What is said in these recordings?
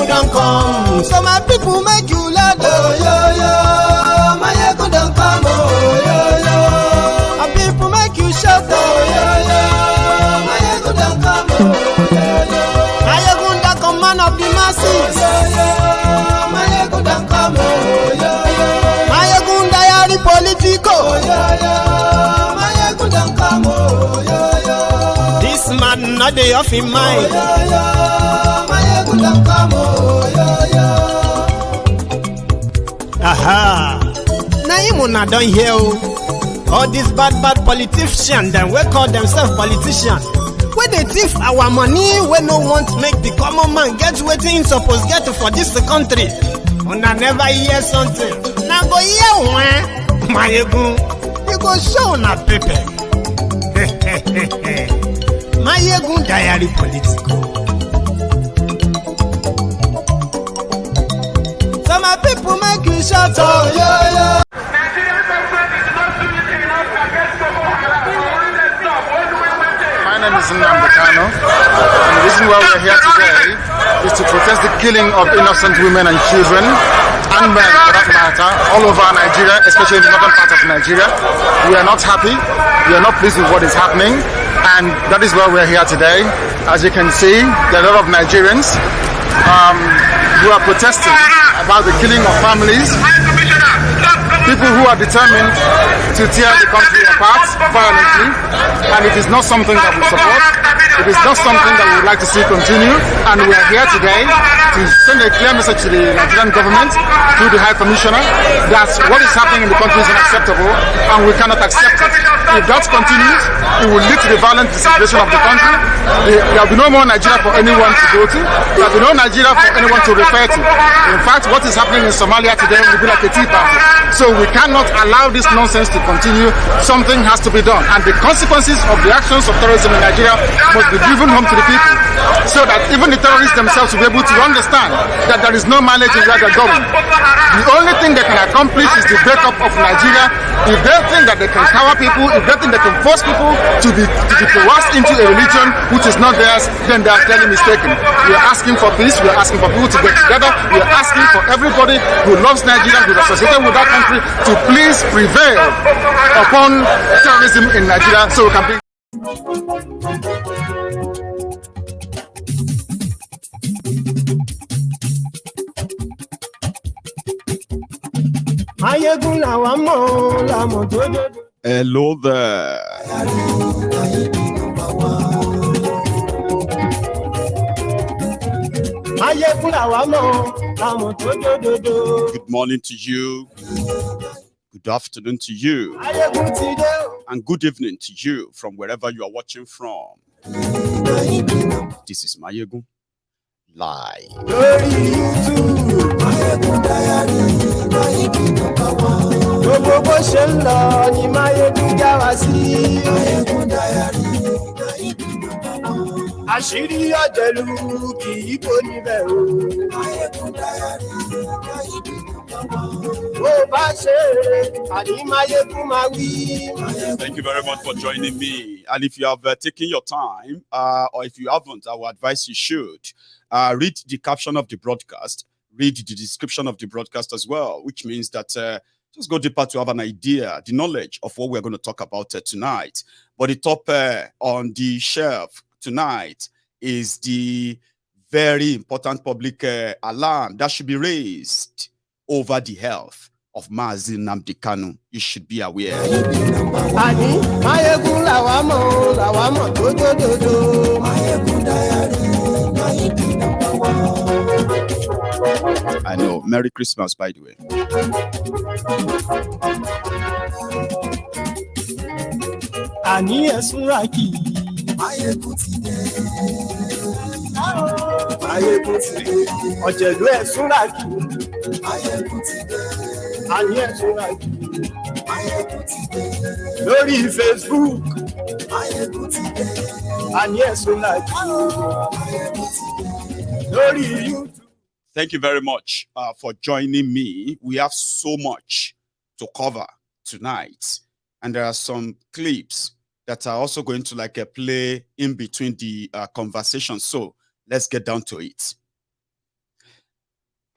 don't come. So my people make you laugh. Oh yo yo, Mayegun don't come. Oh yo yo, my people make you shout. Oh yo yo, Mayegun don't come. Oh yo yo, Mayegun the command of the masses. Oh yo yo, Mayegun don't come. Oh yo yo, Mayegun diary politico. Oh yo yo, Mayegun don't come. Oh yo yo, this man not dey off in mind. Oh yo yo, Mayegun don't come. Oh yo yo. Aha! Now you una don hear all these bad politicians them we call themselves politicians. When they thief our money, we no want make the common man get wetin him suppose get for this country. Una never hear something. Now go hear one, Mayegun. You go show una paper. Mayegun diary political. So my people make you shout. Oh yeah yeah. My name is Nnamdi Kanu, and the reason why we're here today is to protest the killing of innocent women and children, and men for that matter, all over Nigeria, especially in the northern part of Nigeria. We are not happy, we are not pleased with what is happening, and that is why we're here today. As you can see, there are a lot of Nigerians who are protesting about the killing of families, people who are determined to tear the country apart violently, and it is not something that we support. It is not something that we would like to see continue, and we are here today to send a clear message to the Nigerian government through the High Commissioner that what is happening in the country is unacceptable, and we cannot accept it. If that continues, it will lead to the violent disintegration of the country. There will be no more Nigeria for anyone to go to. There will be no Nigeria for anyone to refer to. In fact, what is happening in Somalia today will be like a tea party. So we cannot allow this nonsense to continue. Something has to be done. And the consequences of the actions of terrorism in Nigeria must be driven home to the people, so that even the terrorists themselves will be able to understand that there is no mileage in where they're going. The only thing they can accomplish is the breakup of Nigeria. If they think that they can cower people, if they think they can force people to be coerced into a religion which is not theirs, then they are clearly mistaken. We are asking for peace. We are asking for people to get together. We are asking for everybody who loves Nigeria, who is associated with that country, to please prevail upon terrorism in Nigeria, so we can be. Hello there. Good morning to you. Good afternoon to you. And good evening to you from wherever you are watching from. This is Mayegun live. Àṣírí ọ̀jẹ̀lú kì í bò níbẹ̀ o. Bó bá ṣe àní Máyégún máa wí. Thank you very much for joining me. And if you have taken your time, or if you haven't, I would advise you should read the caption of the broadcast, read the description of the broadcast as well, which means that just go deeper to have an idea, the knowledge of what we're going to talk about tonight. But the top on the shelf tonight is the very important public alarm that should be raised over the health of Mazi Nnamdi Kanu. You should be aware. I know. Merry Christmas, by the way. Ọ̀jẹ̀lú ẹ̀sùnra kì àní ẹ̀sùnra kì lórí Facebook àní ẹ̀sùnra kì lórí YouTube. Thank you very much for joining me. We have so much to cover tonight, and there are some clips that are also going to play in between the conversation. So let's get down to it.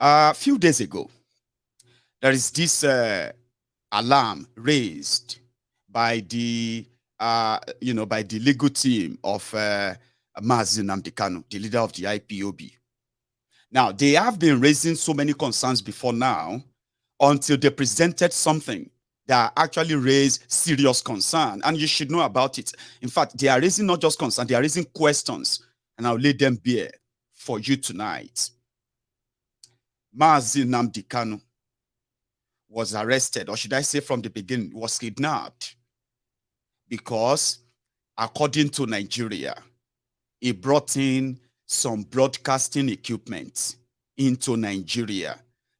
A few days ago, there is this alarm raised by the by the legal team of Nnamdi Kanu, the leader of the IPOB. Now, they have been raising so many concerns before now until they presented something that actually raised serious concern, and you should know about it. In fact, they are raising not just concern, they are raising questions, and I'll lay them bare for you tonight. Nnamdi Kanu was arrested, or should I say from the beginning, was kidnapped because, according to Nigeria, he brought in some broadcasting equipment into Nigeria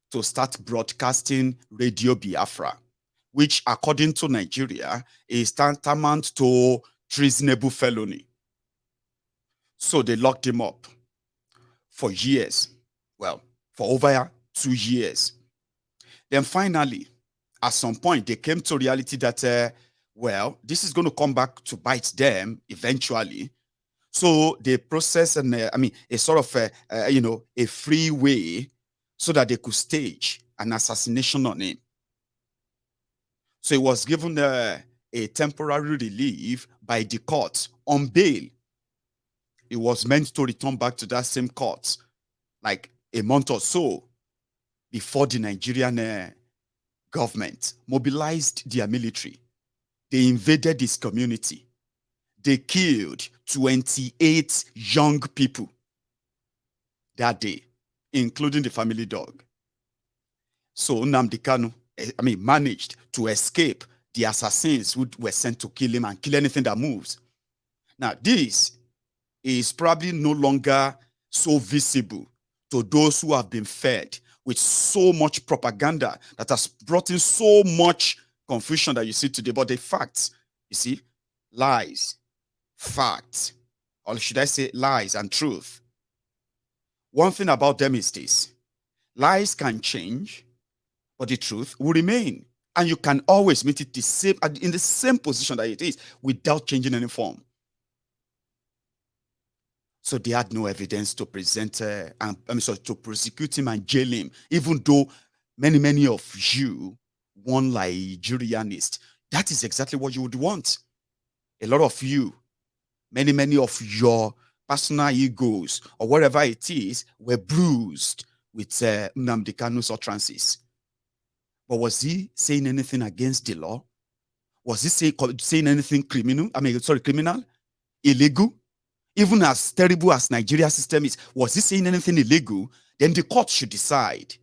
to start broadcasting Radio Biafra, which, according to Nigeria, is tantamount to treasonable felony. So they locked him up for years. Well, for over 2 years. Then finally, at some point, they came to reality that, well, this is going to come back to bite them eventually. So they processed a sort of, a free way so that they could stage an assassination on him. So he was given a temporary relief by the court on bail. He was meant to return back to that same court like a month or so before the Nigerian government mobilized their military. They invaded his community. They killed 28 young people that day, including the family dog. So Nnamdi Kanu, managed to escape the assassins who were sent to kill him and kill anything that moves. Now, this is probably no longer so visible to those who have been fed with so much propaganda that has brought in so much confusion that you see today. But the facts, you see, lies, facts, or should I say lies and truth. One thing about them is this: lies can change, but the truth will remain. And you can always meet it in the same position that it is without changing any form. So they had no evidence to present, to prosecute him and jail him, even though many of you, one Nigerianist, that is exactly what you would want. A lot of you, many of your personal egos or whatever it is were bruised with Nnamdi Kanu's utterances. But was he saying anything against the law? Was he saying anything criminal? Criminal? Illegal? Even as terrible as Nigeria's system is, was he saying anything illegal? Then the court should decide.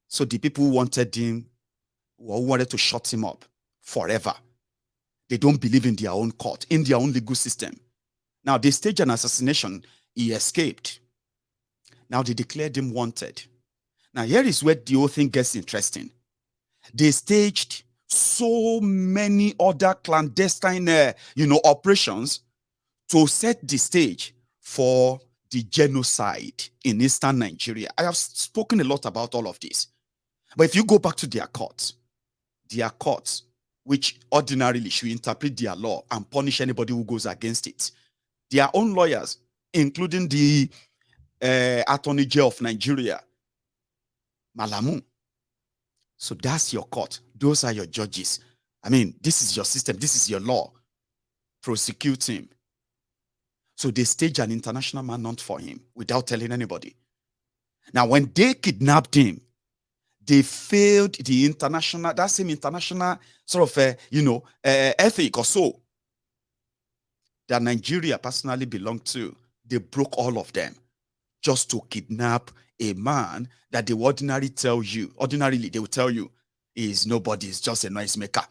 So the people who wanted him, who wanted to shut him up forever, they don't believe in their own court, in their own legal system. Now, they staged an assassination. He escaped. Now, they declared him wanted. Now, here is where the whole thing gets interesting. They staged so many other clandestine, operations to set the stage for the genocide in eastern Nigeria. I have spoken a lot about all of this. But if you go back to their courts, which ordinarily should interpret their law and punish anybody who goes against it, their own lawyers, including the Attorney General of Nigeria, Malamu. So that's your court. Those are your judges. This is your system. This is your law. Prosecute him. So they staged an international manhunt for him without telling anybody. Now, when they kidnapped him, they failed that same international sort of, ethic or so that Nigeria personally belonged to. They broke all of them just to kidnap a man that they ordinarily they will tell you is nobody, is just a noise maker.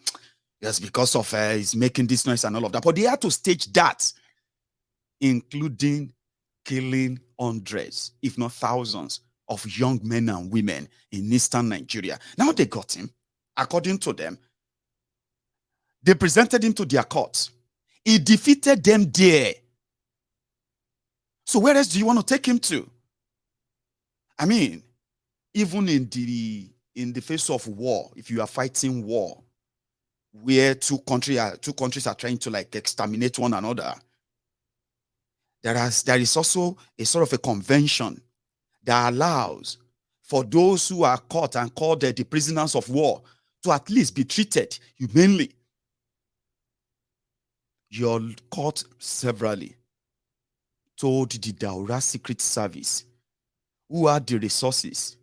Just because of he's making this noise and all of that. But they had to stage that, including killing hundreds, if not thousands, of young men and women in eastern Nigeria. Now they got him. According to them, they presented him to their court. He defeated them there. So where else do you want to take him to? Even in the face of war, if you are fighting war, where two countries are trying to exterminate one another, there is also a sort of a convention that allows for those who are caught and called the prisoners of war to at least be treated humanely. Your court severally told the Daura Secret Service, who had the resources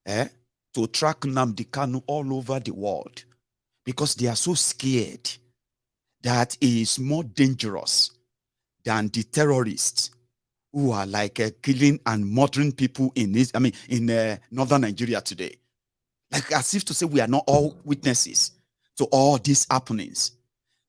to track Nnamdi Kanu all over the world, because they are so scared that he is more dangerous than the terrorists who are like killing and murdering people in northern Nigeria today. Like as if to say we are not all witnesses to all these happenings.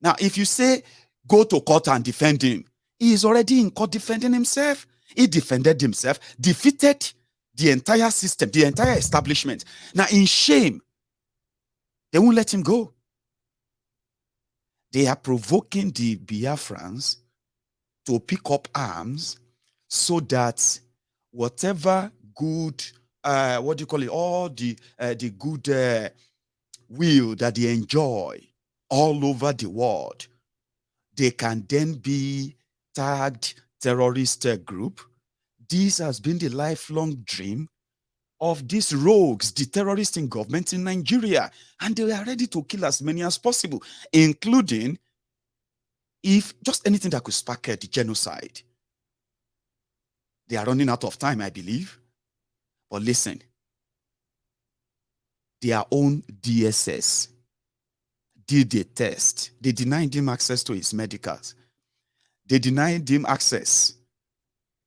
Now, if you say go to court and defend him, he is already in court defending himself. He defended himself, defeated the entire system, the entire establishment. Now, in shame, they won't let him go. They are provoking the Biafrans to pick up arms so that whatever good, all the good will that they enjoy all over the world, they can then be tagged terrorist group. This has been the lifelong dream of these rogues, the terrorists in government in Nigeria, and they are ready to kill as many as possible, including if just anything that could spark the genocide. They are running out of time, I believe. But listen, their own DSS did a test. They denied him access to his medicals. They denied him access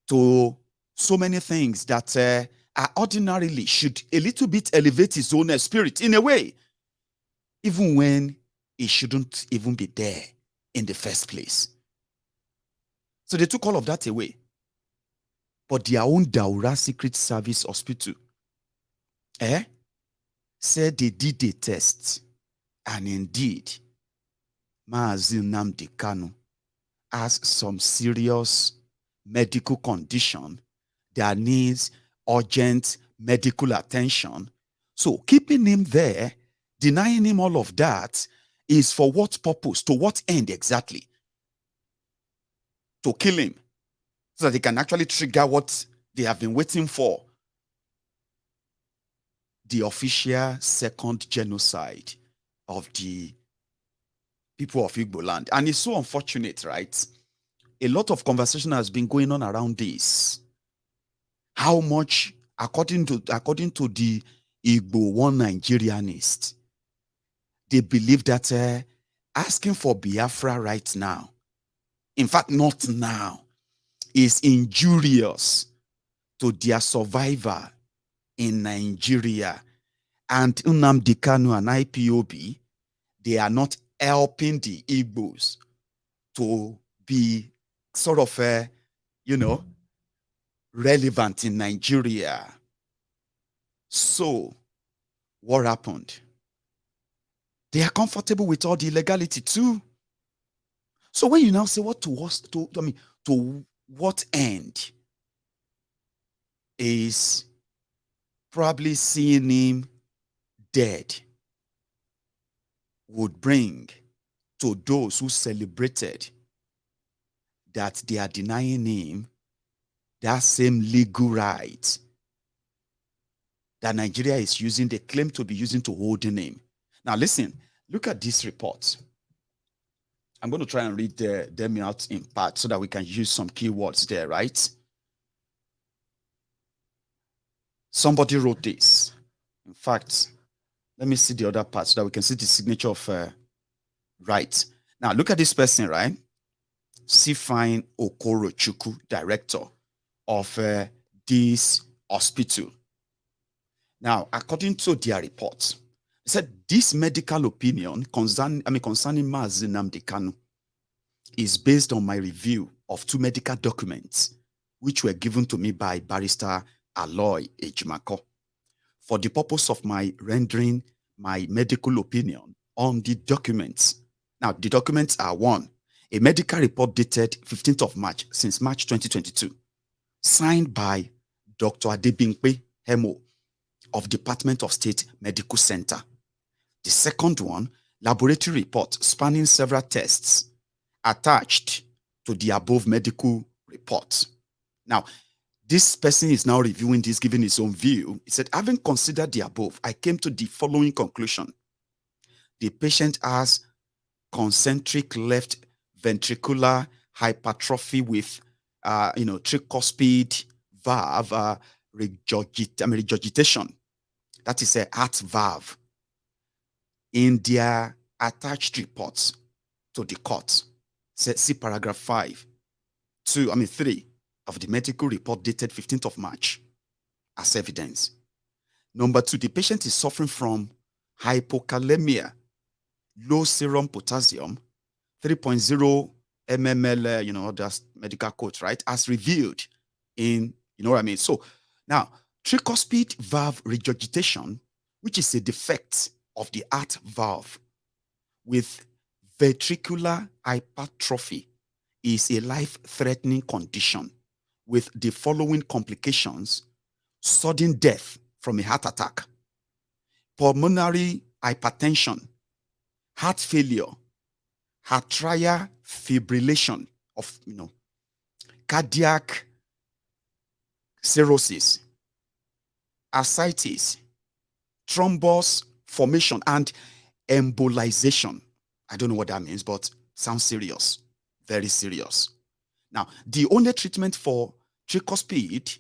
to so many things that are ordinarily should a little bit elevate his own spirit in a way, even when he shouldn't even be there in the first place. So they took all of that away. But their own Daura Secret Service Hospital said they did a test, and indeed, Mazi Nnamdi Kanu has some serious medical condition that needs urgent medical attention. So keeping him there, denying him all of that, is for what purpose? To what end exactly? To kill him, so that they can actually trigger what they have been waiting for. The official second genocide of the people of Igbo land. And it's so unfortunate, right? A lot of conversation has been going on around this. How much, according to the Igbo one Nigerianist, they believe that asking for Biafra right now, in fact, not now, is injurious to their survival in Nigeria. And Nnamdi Kanu and IPOB, they are not helping the Igbos to be sort of, relevant in Nigeria. So, what happened? They are comfortable with all the illegality too. So when you now say to what end is probably seeing him dead would bring to those who celebrated that they are denying him that same legal right that Nigeria is using, they claim to be using to hold him. Now listen, look at this report. I'm going to try and read them out in part so that we can use some keywords there, right? Somebody wrote this. In fact, let me see the other part so that we can see the signature of right. Now, look at this person, right? Sifine Okorochukwu, director of this hospital. Now, according to their report, they said this medical opinion concerning Mazi Nnamdi Kanu is based on my review of 2 medical documents which were given to me by Barrister Aloy Ejimako for the purpose of my rendering my medical opinion on the documents. Now, the documents are 1, a medical report dated 15th of March, since March 2022, signed by Dr. Adebimpe Hemo of Department of State Medical Center. The second one, laboratory report spanning several tests attached to the above medical report. Now, This person is now reviewing this, giving his own view. He said, having considered the above, I came to the following conclusion. The patient has concentric left ventricular hypertrophy with, tricuspid valve regurgitation. That is a heart valve. In their attached reports to the court, see paragraph 3 of the medical report dated 15th of March as evidence. Number 2, the patient is suffering from hypokalemia, low serum potassium, 3.0 mmol, that's medical code, right? As revealed in, So now, tricuspid valve regurgitation, which is a defect of the heart valve with ventricular hypertrophy, is a life-threatening condition with the following complications: sudden death from a heart attack, pulmonary hypertension, heart failure, atrial fibrillation of, cardiac cirrhosis, ascites, thrombus formation, and embolization. I don't know what that means, but sounds serious, very serious. Now, the only treatment for tricuspid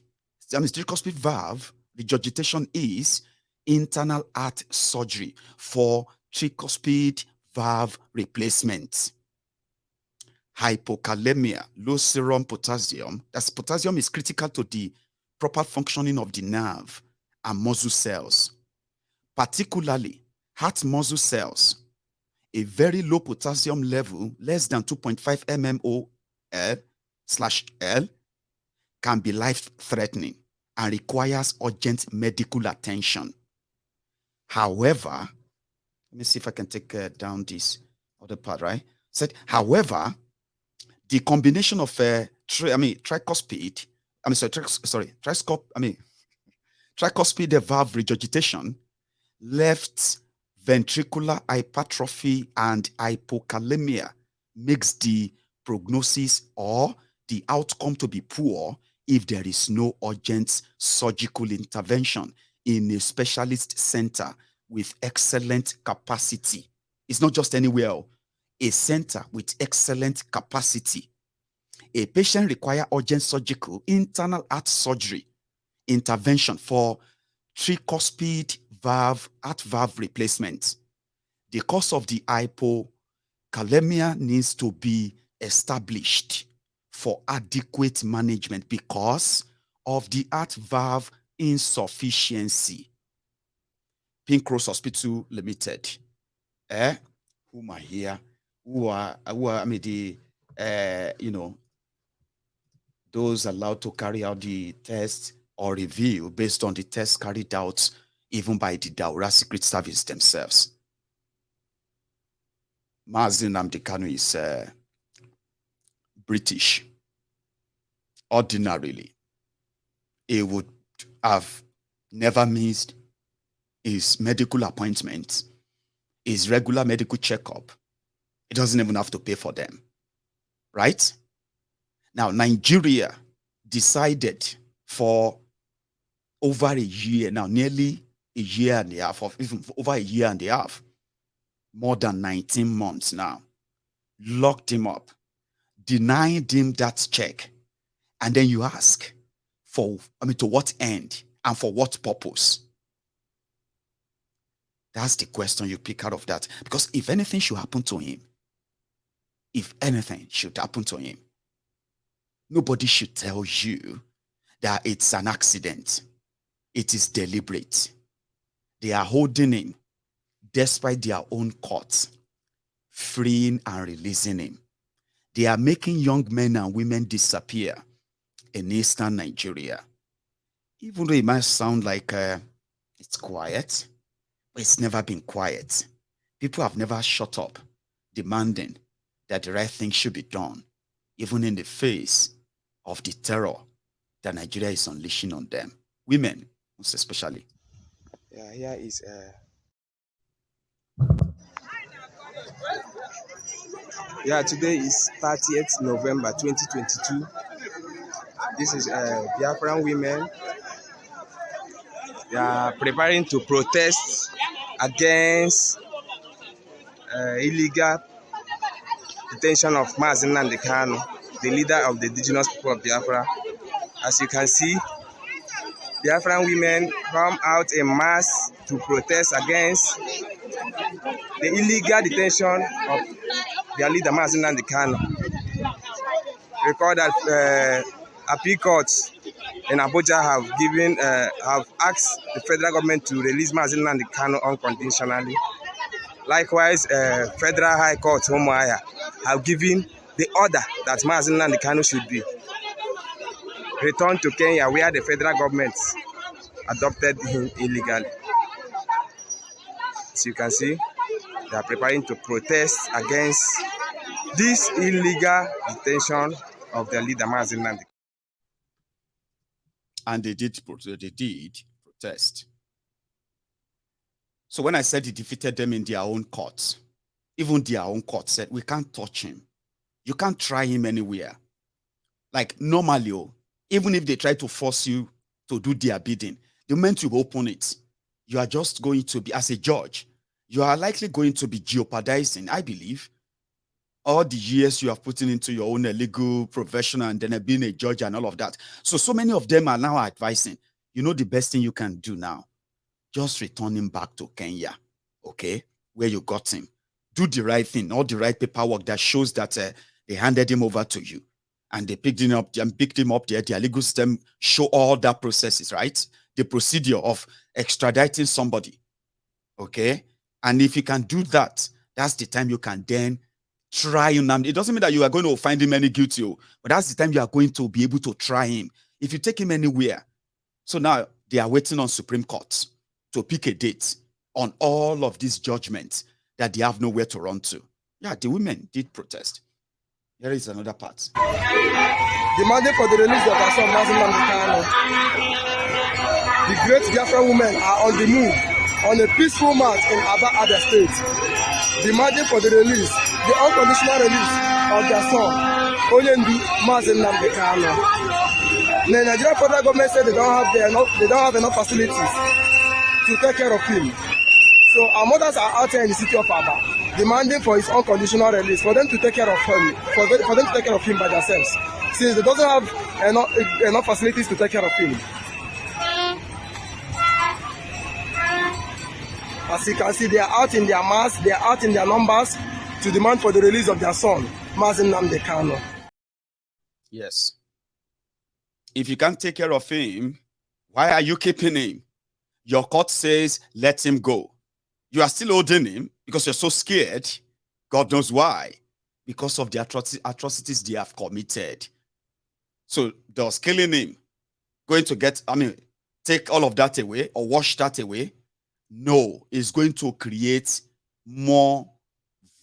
valve regurgitation is internal heart surgery for tricuspid valve replacement. Hypokalemia, low serum potassium. That's potassium is critical to the proper functioning of the nerve and muscle cells, particularly heart muscle cells. A very low potassium level, less than 2.5 mmol/L, can be life-threatening and requires urgent medical attention. However, let me see if I can take down this other part, right? However, the combination of tricuspid valve regurgitation, left ventricular hypertrophy, and hypokalemia makes the prognosis or the outcome to be poor if there is no urgent surgical intervention in a specialist center with excellent capacity. It's not just anywhere, a center with excellent capacity. A patient requires urgent surgical internal heart surgery intervention for tricuspid heart valve replacement. The cause of the hypokalemia needs to be established for adequate management because of the heart valve insufficiency. Pink Rose Hospital Limited, whom are here, those allowed to carry out the test or review based on the tests carried out even by the Daura Secret Service themselves. Nnamdi Kanu is British. Ordinarily, he would have never missed his medical appointments, his regular medical checkup. He doesn't even have to pay for them, right? Now, Nigeria decided for over a year now, nearly a year and a half, or even over a year and a half, more than 19 months now, locked him up, denied him that check. And then you ask to what end and for what purpose? That's the question you pick out of that. Because if anything should happen to him, nobody should tell you that it's an accident. It is deliberate. They are holding him despite their own courts, freeing and releasing him. They are making young men and women disappear in eastern Nigeria. Even though it might sound like it's quiet, but it's never been quiet. People have never shut up demanding that the right thing should be done, even in the face of the terror that Nigeria is unleashing on them. Women, most especially. Yeah, here is today is 30th November 2022, This is Biafran women. They are preparing to protest against illegal detention of Nnamdi Kanu, the leader of the indigenous people of Biafra. As you can see, Biafran women come out en mass to protest against the illegal detention of their leader Nnamdi Kanu. Recall that appeal courts in Abuja have asked the federal government to release Nnamdi Kanu unconditionally. Likewise, Federal High Court Homoaya have given the order that Nnamdi Kanu should be returned to Kenya, where the federal government adopted him illegally. As you can see, they are preparing to protest against this illegal detention of their leader Nnamdi. And they did protest. So when I said he defeated them in their own courts, even their own court said, we can't touch him. You can't try him anywhere. Like normally, even if they try to force you to do their bidding, the moment you open it, you are just going to be, as a judge, you are likely going to be jeopardizing, I believe, all the years you have put into your own legal profession and then being a judge and all of that. So many of them are now advising, you know, the best thing you can do now, just return him back to Kenya, okay, where you got him. Do the right thing, all the right paperwork that shows that they handed him over to you and they picked him up there. Their legal system show all that processes, right? The procedure of extraditing somebody, okay? And if you can do that, that's the time you can then try him. It doesn't mean that you are going to find him any guilty, but that's the time you are going to be able to try him. If you take him anywhere. So now they are waiting on Supreme Court to pick a date on all of these judgments that they have nowhere to run to. Yeah, the women did protest. Here is another part. Demanding for the release of our son Nnamdi Kanu. The great Biafran women are on the move on a peaceful march in Aba, Abia State, demanding for the release, the unconditional release of their son, Nnamdi Kanu. The Nigerian federal government said they don't have enough facilities to take care of him. So our mothers are out here in the city of Aba, demanding for his unconditional release, for them to take care of him, for them to take care of him by themselves, since they doesn't have enough facilities to take care of him. As you can see, they are out in their mass, they are out in their numbers to demand for the release of their son, Nnamdi Kanu. Yes. If you can't take care of him, why are you keeping him? Your court says, let him go. You are still holding him because you're so scared. God knows why. Because of the atrocities they have committed. So does killing him going to take all of that away or wash that away? No, it's going to create more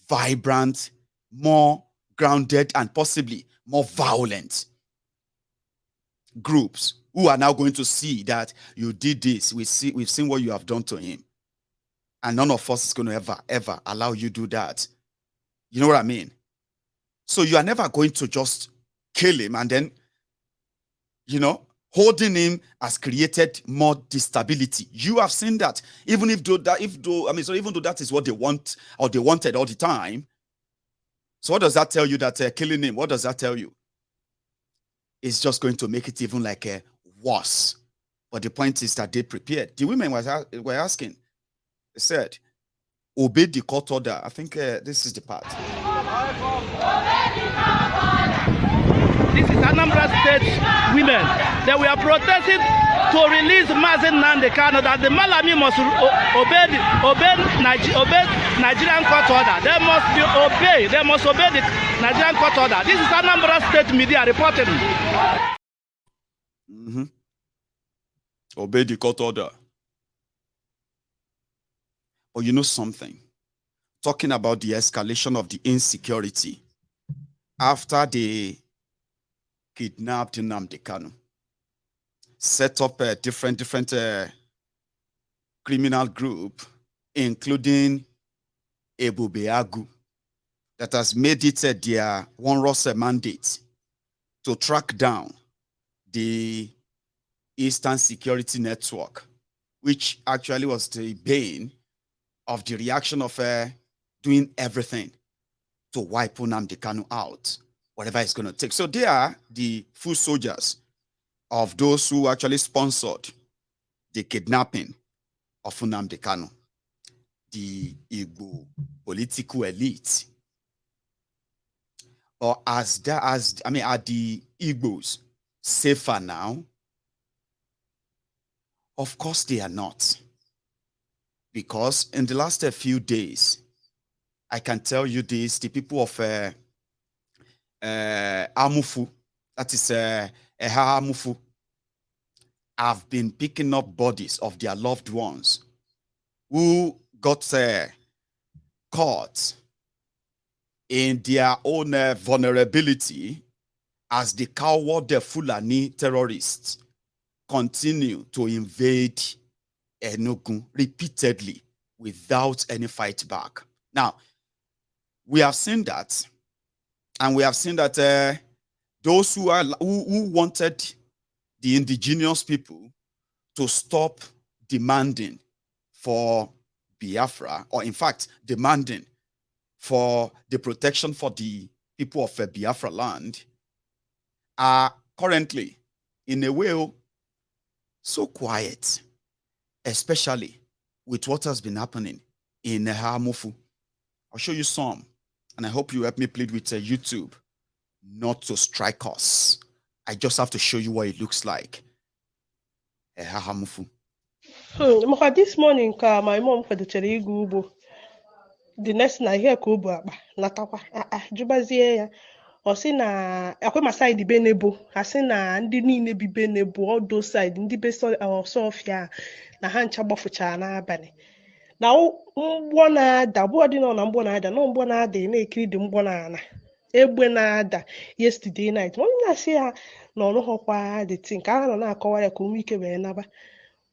vibrant, more grounded, and possibly more violent groups who are now going to see that you did this. We've seen what you have done to him. And none of us is going to ever allow you to do that. You know what I mean? So you are never going to just kill him and then, holding him has created more instability. You have seen that. Even though that is what they want or they wanted all the time. So what does that tell you that killing him? What does that tell you? It's just going to make it even worse. But the point is that they prepared. The women were asking. They said, obey the court order. I think this is the part. This is Anambra State women. They were protesting to release Nnamdi Kanu, that the Malami must obey Nigerian court order. They must obey the Nigerian court order. This is Anambra State media reporting. Obey the court order. But you know something? Talking about the escalation of the insecurity after they kidnapped Nnamdi Kanu, set up a different criminal group, including Ebubeagu, that has made it their onerous mandate to track down the Eastern Security Network, which actually was the bane of the reaction of doing everything to wipe Nnamdi Kanu out, whatever it's going to take. So they are the full soldiers of those who actually sponsored the kidnapping of Nnamdi Kanu, the Igbo political elite. Or are the Igbos safer now? Of course they are not. Because in the last few days, I can tell you this, the people of Amufu, that is Amufu, have been picking up bodies of their loved ones who got caught in their own vulnerability as the coward Fulani terrorists continue to invade Enugu repeatedly without any fight back. Now, we have seen that, and we have seen that those who wanted the indigenous people to stop demanding for Biafra, or in fact, demanding for the protection for the people of Biafra land, are currently, in a way, so quiet, especially with what has been happening in Hamufu. I'll show you some, and I hope you help me plead with YouTube not to strike us. I just have to show you what it looks like. Hamufu. This morning, my mom kwadochere ịga ugbo. The next na here ka o bu akpa natakwa jụbazie ya ọ sị na akwa ma side Benebo ha sị na ndị niile bi Benebo all those side ndị be Sofia na ha ncha gbafuchara n'abalị na mgbọ na-ada bụ dị na mgbọ na-ada na mgbọ na-ada na-ekiri dị mgbọ na-ana egbe na-ada yesterday night onye na-asị ya na ọnụghọkwa the thing ka ha nọ na-akọwa ya ka onwe ike wee naba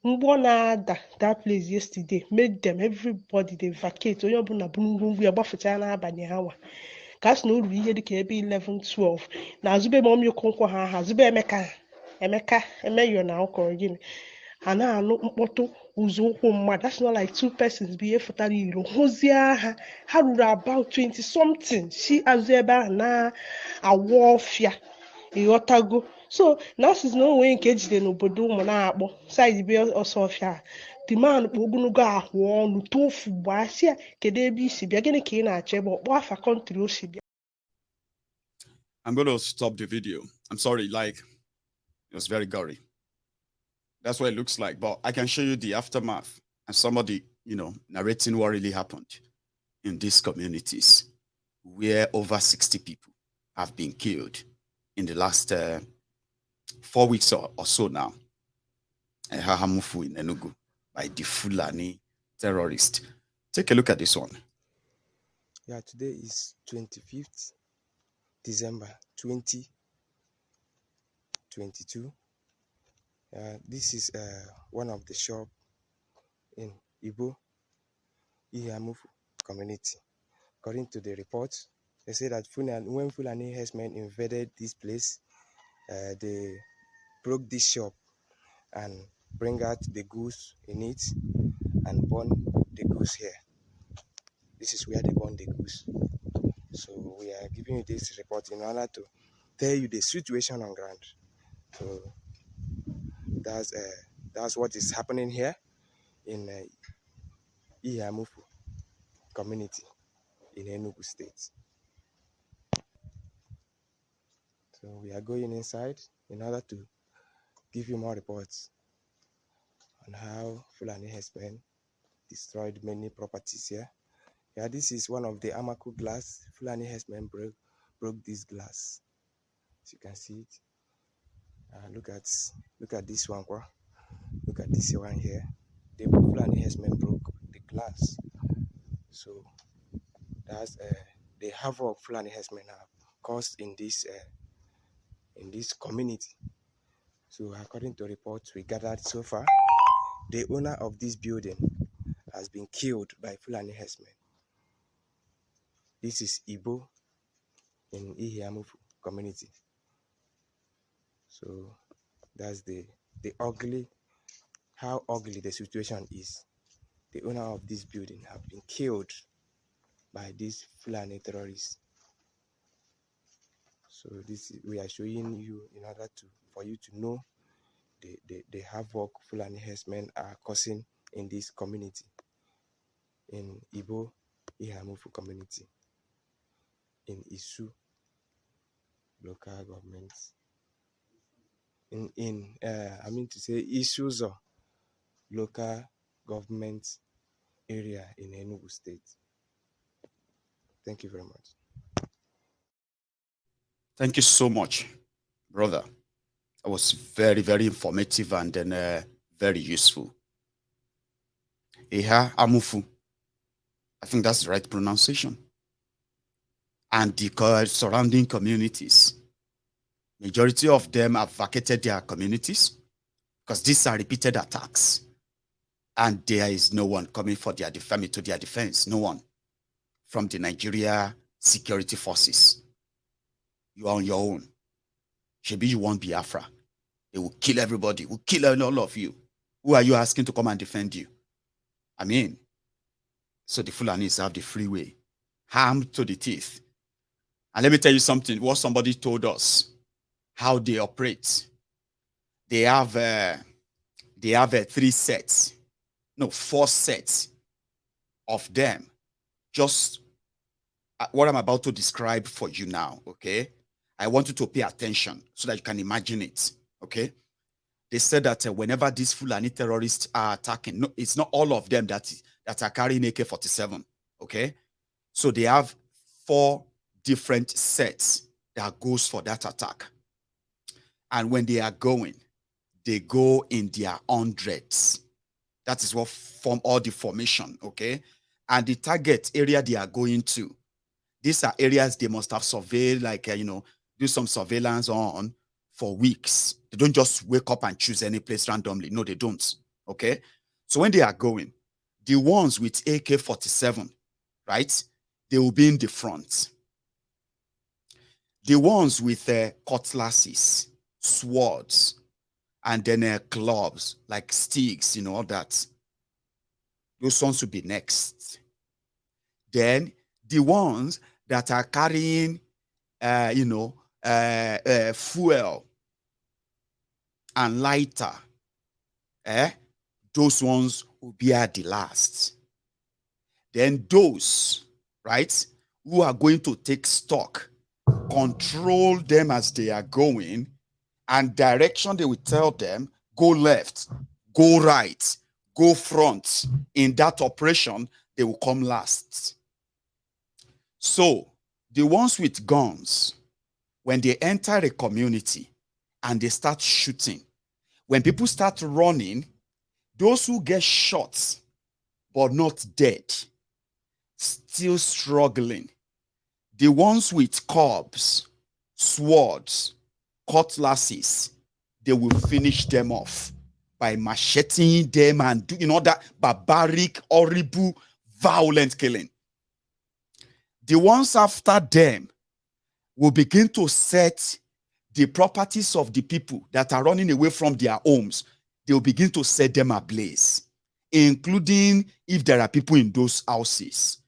mgbọ na-ada that place yesterday made them everybody dey vacate onye ọbụla bụ ngwongwo ya gbafuchara n'abalị ha nwa ka a sị na o ruru ihe dịka ebe 11-12 na azụbe ma ọmị okonkwo ha azụbe Emeka emeyo na ụkọrọ gịnị ha na-anụ mkpọtụ ụzọụkwụ mmadụ that's not like two persons bụ ihe fụtara iro hụzie ha ruru about 20 something si azụ ebe ahụ na-awa ọfịa ịghọtago so na asịs na onwe nke ejide n'obodo ụmụ na-akpọ side be ọsọ ọfịa the man kpụ ogologo ahụ ọnụ tofu gbaa si ya kedu ebe isi bịa gịnị ka ị na-achọ ebe ọkpọ afa kọntrị o si bịa. I'm going to stop the video. I'm sorry, like, it was very gory. That's what it looks like. But I can show you the aftermath and somebody, narrating what really happened in these communities where over 60 people have been killed in the last 4 weeks or so now. Hahamufu in Enugu by the Fulani terrorist. Take a look at this one. Yeah, today is 25th December 2022. This is one of the shops in Igbo Ihamufu community. According to the report, they say that when Fulani herdsmen invaded this place, they broke this shop and bring out the goose in it and burn the goose here. This is where they burn the goose. So we are giving you this report in order to tell you the situation on ground. So that's what is happening here in Ihamufu community in Enugu State. So we are going inside in order to give you more reports on how Fulani herdsmen destroyed many properties here. Yeah, this is one of the Amaku glass. Fulani herdsmen broke this glass. As you can see it. Look at this one. Look at this one here. The Fulani herdsmen broke the glass. So that's the havoc Fulani herdsmen have caused in this community. So according to reports we gathered so far, the owner of this building has been killed by Fulani herdsmen. This is Igbo in Ihiamufu community. So That's the ugly, how ugly the situation is. The owner of this building have been killed by these Fulani terrorists. So we are showing you in order for you to know the havoc Fulani herdsmen are causing in this community, in Ibo Ihamufu community, in Isu local government, Isuzo local government area in Enugu State. Thank you very much. Thank you so much, brother. It was very, very informative and then very useful. Eha Amufu. I think that's the right pronunciation. And the surrounding communities. Majority of them have vacated their communities because these are repeated attacks. And there is no one coming for their defense. No one from the Nigeria security forces. You are on your own. Maybe you want Biafra. They will kill everybody. Will kill all of you. Who are you asking to come and defend you? I mean, so the Fulanis have the freeway, armed to the teeth. And let me tell you something, what somebody told us, how they operate. They have 4 sets of them. Just what I'm about to describe for you now, okay? I want you to pay attention so that you can imagine it, okay? They said that whenever these Fulani terrorists are attacking, no, it's not all of them that are carrying AK-47, okay? So they have 4 different sets that goes for that attack. And when they are going, they go in their hundreds. That is what form all the formation, okay? And the target area they are going to, these are areas they must have surveyed, like, do some surveillance on for weeks. They don't just wake up and choose any place randomly. No, they don't, okay? So when they are going, the ones with AK-47, right, they will be in the front. The ones with cutlasses, swords, and then clubs, like sticks, all that, those ones will be next. Then the ones that are carrying, fuel and lighter, those ones will be at the last. Then those, right, who are going to take stock, control them as they are going, and direction they will tell them, go left, go right, go front. In that operation, they will come last. So the ones with guns, when they enter a community and they start shooting, when people start running, those who get shot but not dead, still struggling, the ones with clubs, swords, cutlasses, they will finish them off by macheting them and do, that barbaric, horrible, violent killing. The ones after them will begin to set the properties of the people that are running away from their homes. They will begin to set them ablaze, including if there are people in those houses.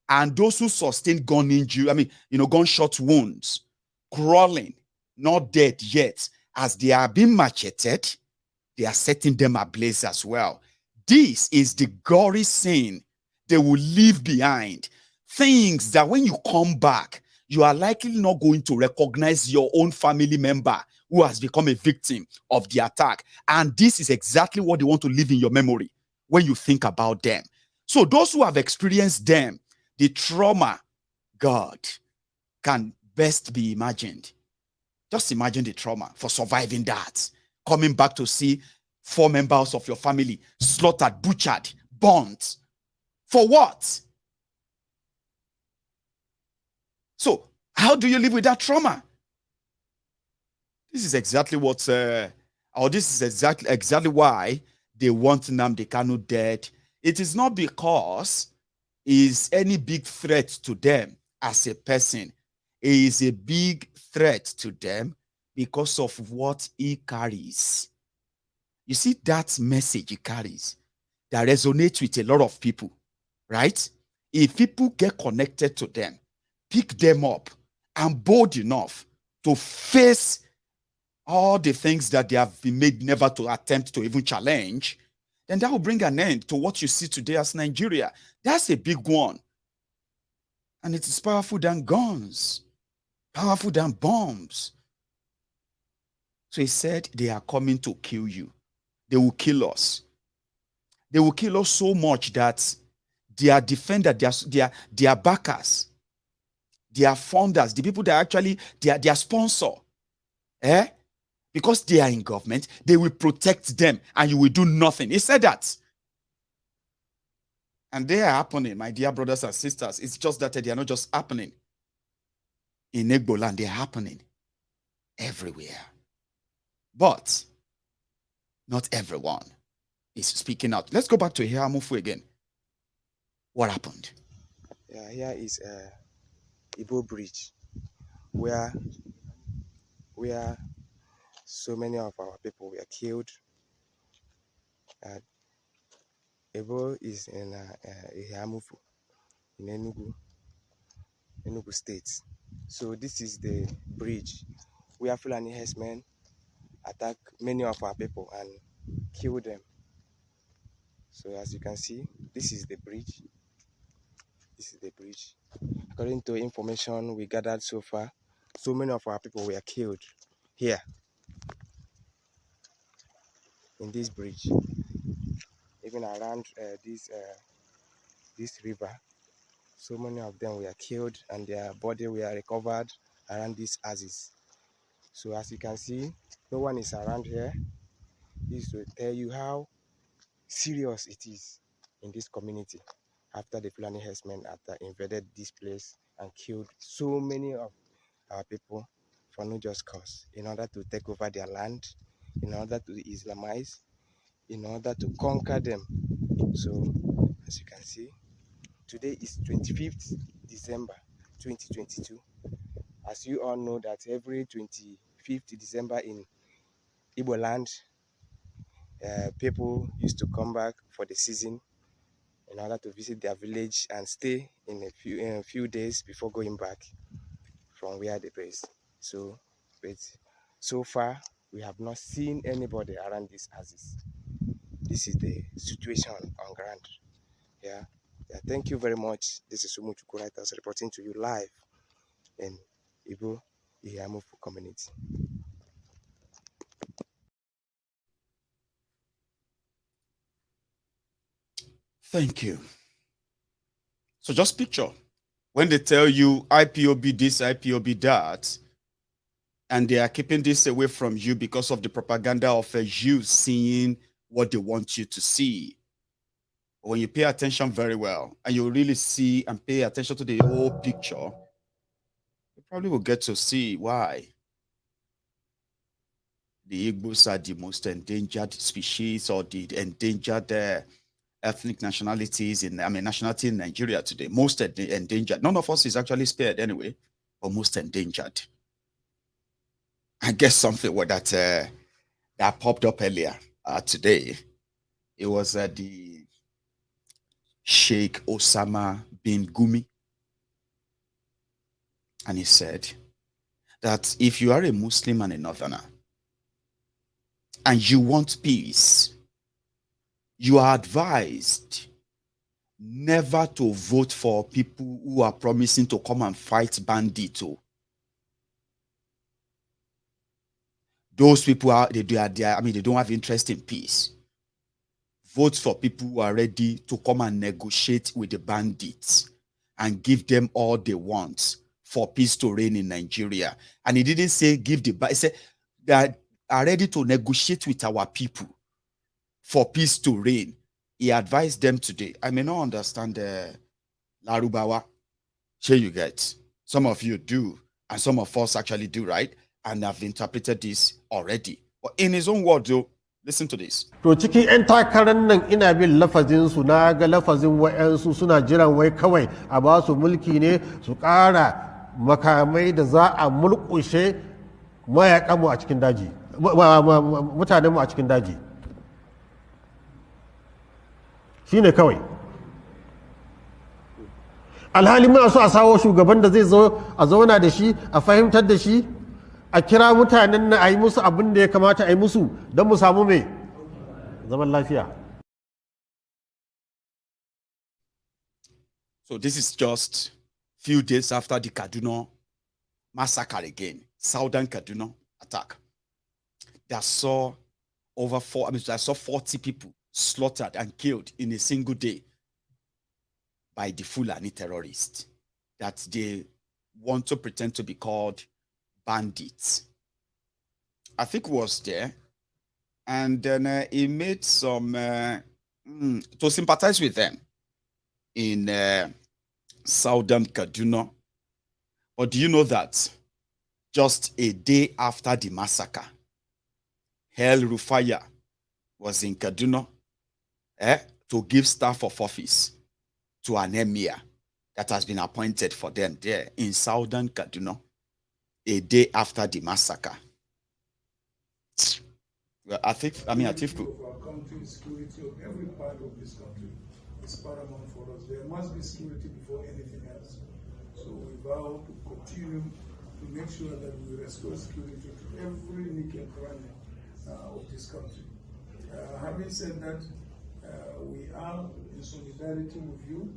And those who sustain gun injury, gunshot wounds, crawling, not dead yet, as they are being macheted, they are setting them ablaze as well. This is the gory scene they will leave behind. Things that when you come back, you are likely not going to recognize your own family member who has become a victim of the attack. And this is exactly what they want to leave in your memory when you think about them. So those who have experienced them, the trauma, God, can best be imagined. Just imagine the trauma for surviving that. Coming back to see 4 members of your family slaughtered, butchered, burnt. For what? So, how do you live with that trauma? This is exactly what, this is exactly why they want Nnamdi Kanu dead. It is not because he is any big threat to them as a person. He is a big threat to them because of what he carries. You see that message he carries that resonates with a lot of people, right? If people get connected to them, pick them up, and bold enough to face all the things that they have been made never to attempt to even challenge, then that will bring an end to what you see today as Nigeria. That's a big one. And it is powerful than guns, powerful than bombs. So he said, they are coming to kill you. They will kill us. They will kill us so much that their defenders, their backers, their funders, the people that actually, their sponsor, because they are in government, they will protect them and you will do nothing. He said that. And they are happening, my dear brothers and sisters. It's just that they are not just happening in Igbo land, they're happening everywhere. But not everyone is speaking out. Let's go back to Hiamufu again. What happened? Yeah, here is Ibo Bridge, where so many of our people were killed. Ibo is in Hiamufu, in Enugu State. So this is the bridge where Fulani herdsmen attack many of our people and kill them. So as you can see, this is the bridge. This is the bridge. According to information we gathered so far, so many of our people were killed here in this bridge, even around this river. So many of them were killed and their body were recovered around these houses. So as you can see, no one is around here. This will tell you how serious it is in this community after the Fulani herdsmen invaded this place and killed so many of our people for no just cause, in order to take over their land, in order to Islamize, in order to conquer them. So as you can see, today is 25th December 2022. As you all know that every 25th December in Igbo land, people used to come back for the season in order to visit their village and stay in a few days before going back from where they based. So, but so far we have not seen anybody around these houses. This is the situation on ground. Yeah. Thank you very much. This is Umuchukwu Writers reporting to you live in Igbo Ihiamufu community. Thank you. So just picture when they tell you IPOB this, IPOB that, and they are keeping this away from you because of the propaganda of you seeing what they want you to see. When you pay attention very well and you really see and pay attention to the whole picture, you probably will get to see why the Igbos are the most endangered species or the endangered ethnic nationalities nationality in Nigeria today. Most endangered. None of us is actually spared anyway, but most endangered. I guess something that popped up earlier today. It was the Sheikh Osama bin Gumi. And he said that if you are a Muslim and a Northerner and you want peace, you are advised never to vote for people who are promising to come and fight bandits. Those people they don't have interest in peace. Vote for people who are ready to come and negotiate with the bandits and give them all they want for peace to reign in Nigeria. And he didn't say he said they are ready to negotiate with our people for peace to reign. He advised them today. I may not understand Larubawa. Sure you get. Some of you do, and some of us actually do, right? And I've interpreted this already. But in his own word, though, listen to this. To cikin 'yan takarar nan ina bin lafazin su na ga lafazin wa'yansu suna jiran wai kawai a ba su mulki ne su ƙara makamai da za a mulkushe mayaƙanmu a cikin daji, mutanenmu a cikin daji. Shi ne kawai. Alhali muna so a sawo shugaban da zai zo a zauna da shi, a fahimtar da shi, a kira mutanen na a yi musu abin da ya kamata a yi musu don mu samu mai zaman lafiya. So this is just few days after the Kaduna massacre again, Southern Kaduna attack. I saw 40 people slaughtered and killed in a single day by the Fulani terrorists that they want to pretend to be called bandits. I think was there, and then he made some to sympathize with them in Southern Kaduna. But do you know that just a day after the massacre, El Rufaya was in Kaduna to give staff of office to an emir that has been appointed for them there in Southern Kaduna a day after the massacre. Well, I think our country, security of every part of this country is paramount for us. There must be security before anything else. So we vow to continue to make sure that we restore security to every nook and cranny of this country. Having said that, we are in solidarity with you,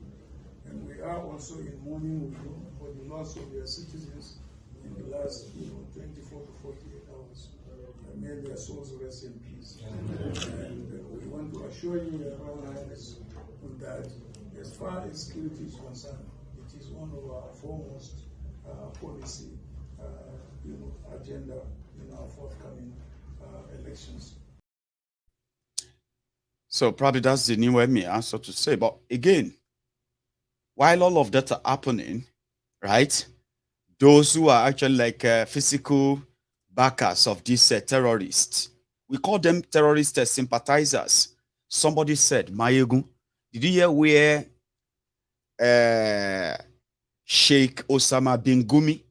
and we are also in mourning with you for the loss of your citizens in the last 24 to 48 hours. May their souls rest in peace. And we want to assure you, Your Royal Highness, that as far as security is concerned, it is one of our foremost policy agenda in our forthcoming elections. So probably that's the new emir, so to say. But again, while all of that are happening, right, those who are actually like physical backers of these terrorists, we call them terrorist sympathizers. Somebody said, Mayegun, did you hear where Sheikh Osama bin Gumi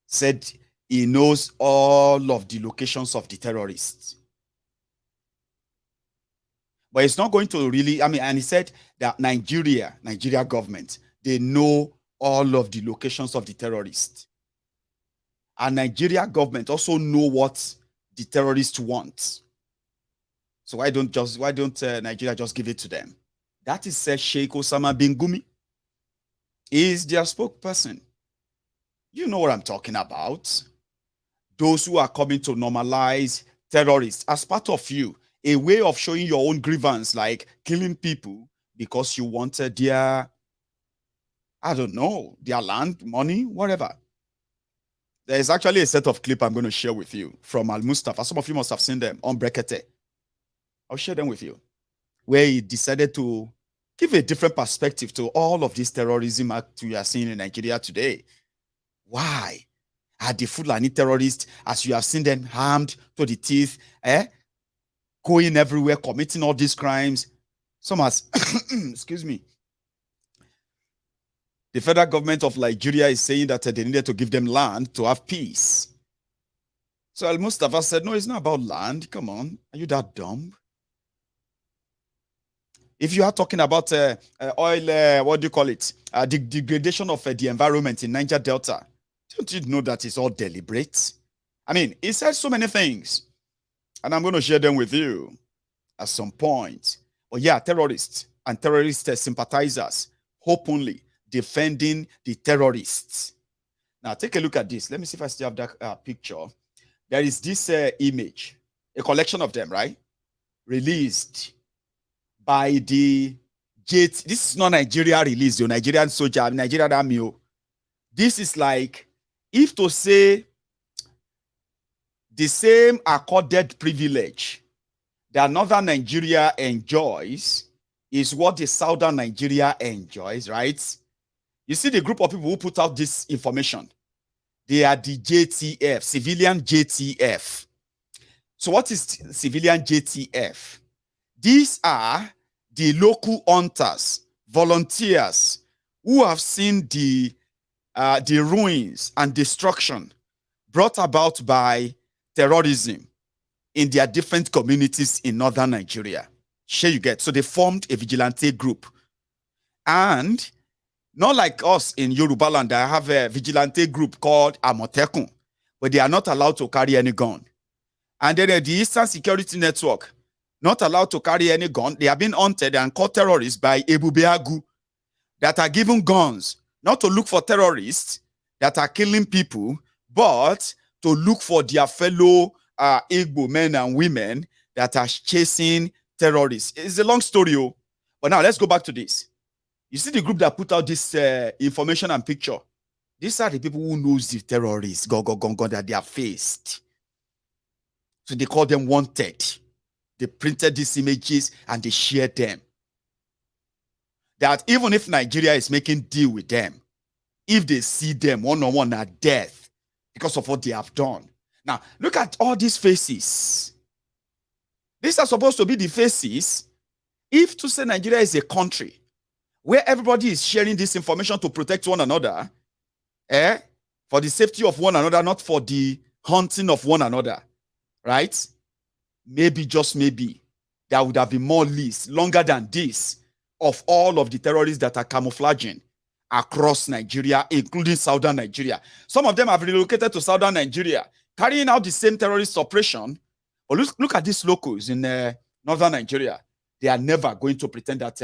said he knows all of the locations of the terrorists? But it's not going to really, and he said that Nigeria government, they know all of the locations of the terrorists. And Nigeria government also know what the terrorists want. So why don't Nigeria just give it to them? That is Sheikh Osama bin Gumi. He is their spokesperson. You know what I'm talking about. Those who are coming to normalize terrorists as part of you, a way of showing your own grievance, like killing people because you wanted their, their land, money, whatever. There is actually a set of clip I'm going to share with you from Al-Mustafa. Some of you must have seen them on Brekete. I'll share them with you, where he decided to give a different perspective to all of this terrorism act we are seeing in Nigeria today. Why are the Fulani terrorists, as you have seen them, armed to the teeth, going everywhere, committing all these crimes? Some as, excuse me, the federal government of Nigeria is saying that they needed to give them land to have peace. So Al-Mustafa said, no, it's not about land. Come on, are you that dumb? If you are talking about oil, what do you call it? The degradation of the environment in Niger Delta, don't you know that it's all deliberate? He said so many things, and I'm going to share them with you at some point. But yeah, terrorists and terrorist sympathizers openly defending the terrorists. Now, take a look at this. Let me see if I still have that picture. There is this image, a collection of them, right? Released by the JT. This is not Nigeria released, the Nigerian soldier, Nigerian army. This is like, if to say the same accorded privilege that northern Nigeria enjoys is what the southern Nigeria enjoys, right? You see the group of people who put out this information. They are the JTF, civilian JTF. So what is civilian JTF? These are the local hunters, volunteers who have seen the ruins and destruction brought about by terrorism in their different communities in northern Nigeria. Sure you get. So they formed a vigilante group. And not like us in Yoruba land, I have a vigilante group called Amotekun, but they are not allowed to carry any gun. And then the Eastern Security Network, not allowed to carry any gun. They have been hunted and caught terrorists by Ebubeagu that are given guns, not to look for terrorists that are killing people, but to look for their fellow Igbo men and women that are chasing terrorists. It's a long story, but now let's go back to this. You see the group that put out this information and picture. These are the people who knows the terrorists, that they are faced. So they call them wanted. They printed these images and they shared them. That even if Nigeria is making deal with them, if they see them one-on-one at death because of what they have done. Now, look at all these faces. These are supposed to be the faces if to say Nigeria is a country where everybody is sharing this information to protect one another, for the safety of one another, not for the hunting of one another, right? Maybe, just maybe, there would have been more lists, longer than this, of all of the terrorists that are camouflaging across Nigeria, including southern Nigeria. Some of them have relocated to southern Nigeria, carrying out the same terrorist operation. But look at these locals in northern Nigeria. They are never going to pretend that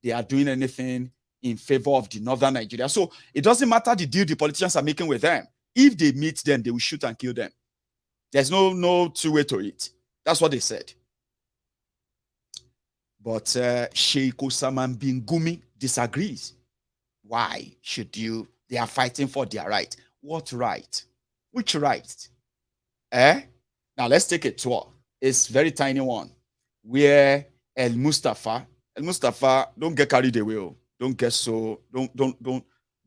they are doing anything in favor of the northern Nigeria. So it doesn't matter the deal the politicians are making with them. If they meet them, they will shoot and kill them. There's no two-way to it. That's what they said. But Sheikh Osama bin Gumi disagrees. Why should you? They are fighting for their right. What right? Which right? Now let's take a tour. It's a very tiny one. Where El Mustafa, don't get carried away. Don't get so, don't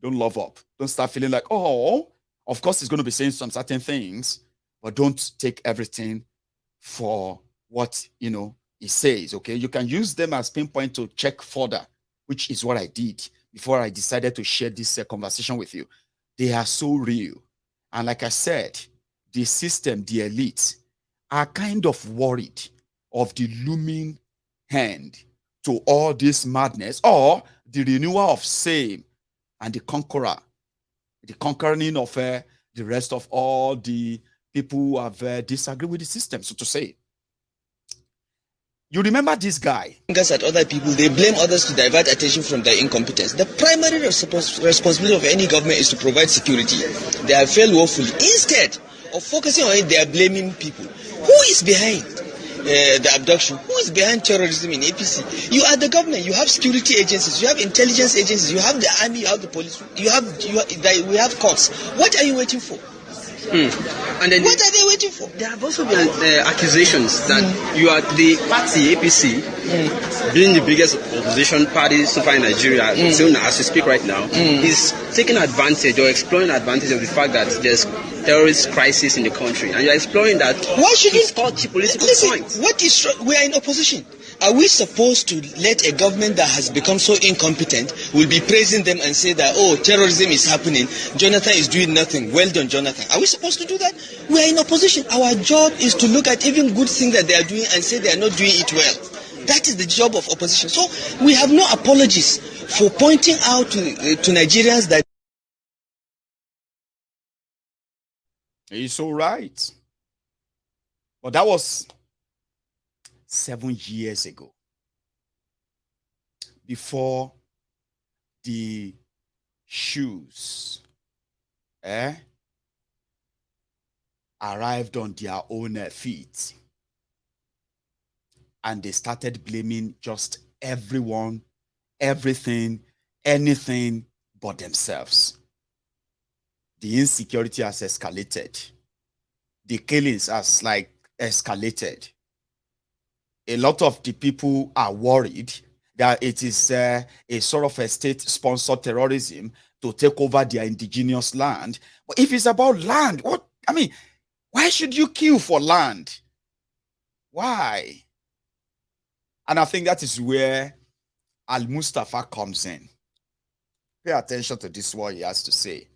love up. Don't start feeling like, oh, of course he's going to be saying some certain things, but don't take everything for what, he says, okay? You can use them as pinpoint to check further, which is what I did before I decided to share this conversation with you. They are so real. And like I said, the system, the elite, are kind of worried of the looming hand to all this madness, or the renewal of same, and the conquering of the rest of all the people who have disagreed with the system, so to say. You remember this guy? At other people, they blame others to divert attention from their incompetence. The primary responsibility of any government is to provide security. They have failed woefully. Instead of focusing on it, they are blaming people. Who is behind the abduction? Who is behind terrorism in APC? You are the government. You have security agencies. You have intelligence agencies. You have the army. You have the police. We have courts. What are you waiting for? And then what are they waiting for? There have also been accusations that you are the party APC, being the biggest opposition party so far in Nigeria, so as we speak right now, is taking advantage or exploring advantage of the fact that there's terrorist crisis in the country, and you're exploring that. Why should it score political points? What is we are in opposition? Are we supposed to let a government that has become so incompetent will be praising them and say that, oh, terrorism is happening, Jonathan is doing nothing, well done, Jonathan? Are we supposed to do that? We are in opposition. Our job is to look at even good things that they are doing and say they are not doing it well. That is the job of opposition. So we have no apologies for pointing out to Nigerians that. He's so right. But that was 7 years ago, before the shoes arrived on their own feet, and they started blaming just everyone, everything, anything but themselves. The insecurity has escalated. The killings has escalated. A lot of the people are worried that it is a sort of a state-sponsored terrorism to take over their indigenous land. But if it's about land, why should you kill for land? Why? And I think that is where Al-Mustafa comes in. Pay attention to this, what he has to say.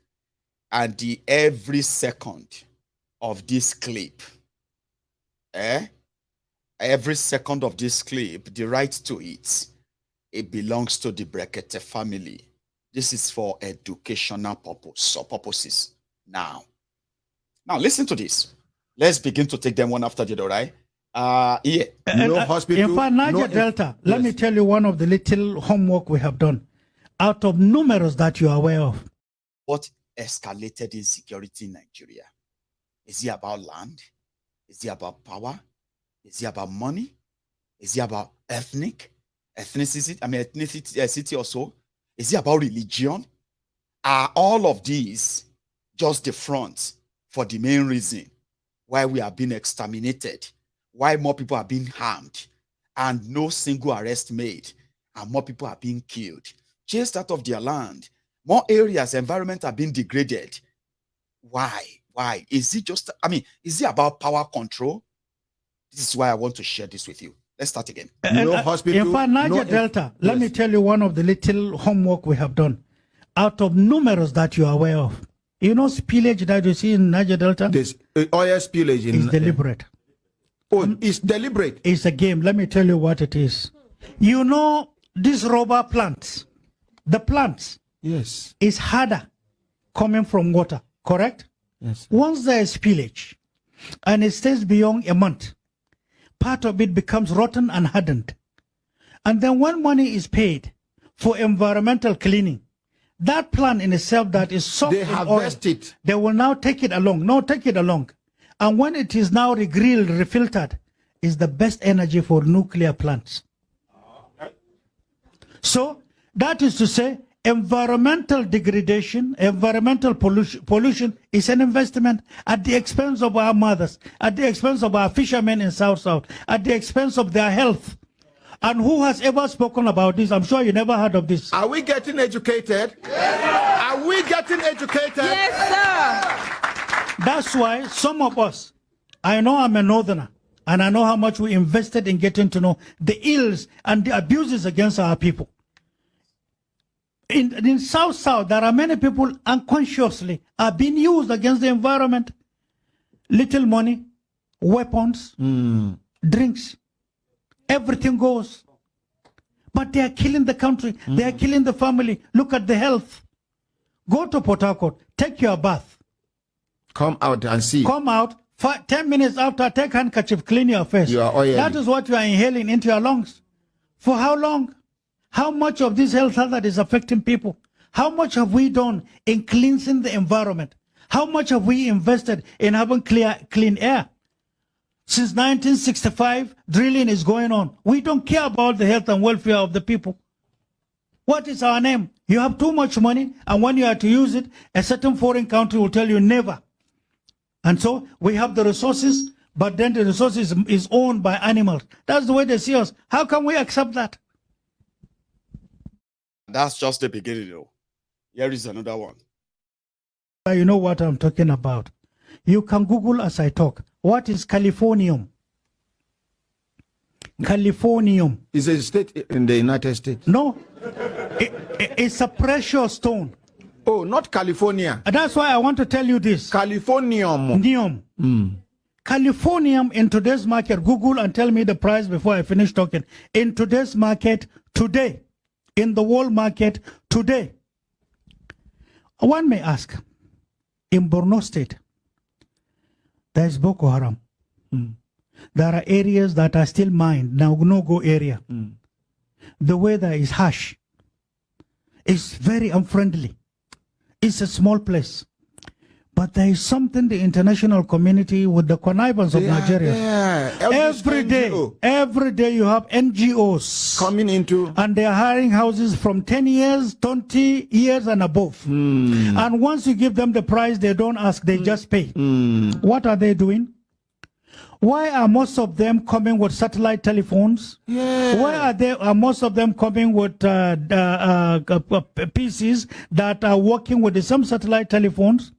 And every second of this clip, every second of this clip, the right to it belongs to the Brekete family. This is for educational purposes. Now listen to this. Let's begin to take them one after the other, right? Hospital. In fact, Niger Delta, let me tell you one of the little homework we have done out of numerous that you are aware of. What escalated insecurity in Nigeria? Is it about land? Is it about power? Is it about money? Is it about ethnicity also? Is it about religion? Are all of these just the front for the main reason why we are being exterminated, why more people are being harmed, and no single arrest made, and more people are being killed, chased out of their land, more areas, environment are being degraded? Why? Is it just, is it about power control? This is why I want to share this with you. Let's start again. Hospital. In fact, Niger Delta, let me tell you one of the little homework we have done out of numerous that you are aware of. You know spillage that you see in Niger Delta? This oil spillage is deliberate. It's deliberate. It's a game. Let me tell you what it is. You know these rubber plants, the plants, yes, is harder coming from water, correct? Yes. Once there is spillage and it stays beyond a month, part of it becomes rotten and hardened. And then when money is paid for environmental cleaning, that plant in itself that is soft they harvest it. They will now take it along. No, take it along. And when it is now regrilled, refiltered, is the best energy for nuclear plants. So that is to say, environmental degradation, environmental pollution is an investment at the expense of our mothers, at the expense of our fishermen in South, at the expense of their health. And who has ever spoken about this? I'm sure you never heard of this. Are we getting educated? Yes. Are we getting educated? Yes, sir. That's why some of us, I know I'm a northerner, and I know how much we invested in getting to know the ills and the abuses against our people. In South, there are many people unconsciously are being used against the environment. Little money, weapons, drinks, everything goes. But they are killing the country. They are killing the family. Look at the health. Go to Port Harcourt, take your bath. Come out and see. Come out, 10 minutes after, take handkerchief, clean your face. You are oily. That is what you are inhaling into your lungs. For how long? How much of this health hazard is affecting people? How much have we done in cleansing the environment? How much have we invested in having clean air? Since 1965, drilling is going on. We don't care about the health and welfare of the people. What is our name? You have too much money, and when you are to use it, a certain foreign country will tell you never. And so we have the resources, but then the resources is owned by animals. That's the way they see us. How can we accept that? That's just the beginning, though. Here is another one. You know what I'm talking about. You can Google as I talk. What is Californium? Californium. Is a state in the United States? No. It's a precious stone. Oh, not California. That's why I want to tell you this. Californium. Californium in today's market, Google and tell me the price before I finish talking. In today's market today, in the world market today, one may ask, in Borno State, there is Boko Haram. There are areas that are still mined, now no-go area. The weather is harsh. It's very unfriendly. It's a small place. But there is something the international community with the connivance of Nigeria. Every day you have NGOs coming into, and they are hiring houses from 10 years, 20 years and above. And once you give them the price, they don't ask, they just pay. What are they doing? Why are most of them coming with satellite telephones? Why are most of them coming with PCs that are working with the same satellite telephones?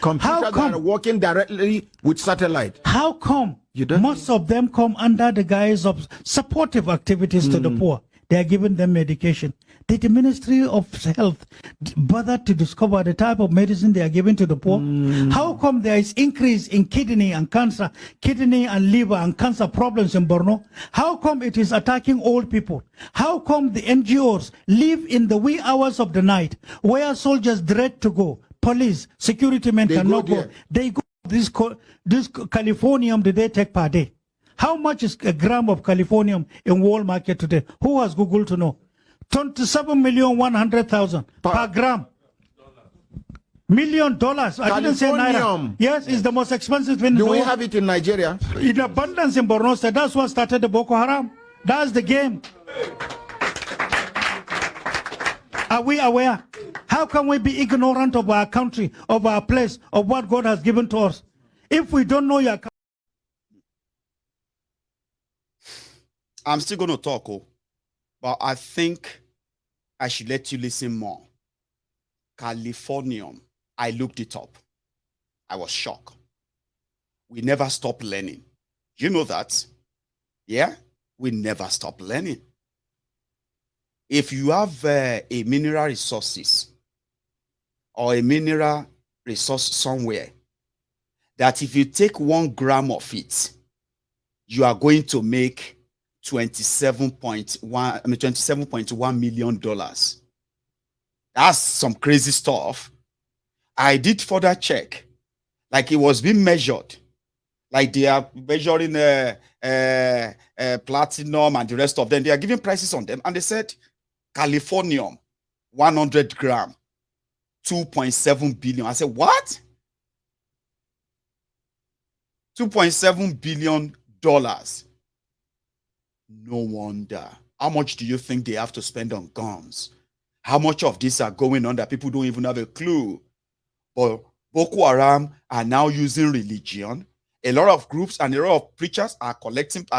Computers that are working directly with satellite. How come most of them come under the guise of supportive activities to the poor? they are giving them medication. Did the Ministry of Health bother to discover the type of medicine they are giving to the poor? How come there is increase in kidney and cancer, kidney and liver and cancer problems in Borno? How come it is attacking old people? How come the NGOs live in the wee hours of the night where soldiers dread to go? Police, security men cannot go. They go this californium that they take per day. How much is a gram of californium in world market today? Who has Google to know? 27,100,000 per gram. $1 million. I didn't say naira. Yes, it's the most expensive thing. Do we have it in Nigeria? In abundance in Borno State. That's what started the Boko Haram. That's the game. Are we aware? How can we be ignorant of our country, of our place, of what God has given to us? If we don't know your country. I'm still going to talk, but I think I should let you listen more. Californium, I looked it up. I was shocked. We never stop learning. You know that? Yeah? We never stop learning. If you have a mineral resources or a mineral resource somewhere, that if you take 1 gram of it, you are going to make $27.1 million. That's some crazy stuff. I did further check. Like it was being measured. Like they are measuring platinum and the rest of them. They are giving prices on them. And they said, Californium, 100 gram, 2.7 billion. I said, what? $2.7 billion. No wonder. How much do you think they have to spend on guns? How much of these are going on that people don't even have a clue? But Boko Haram are now using religion. A lot of groups and a lot of preachers are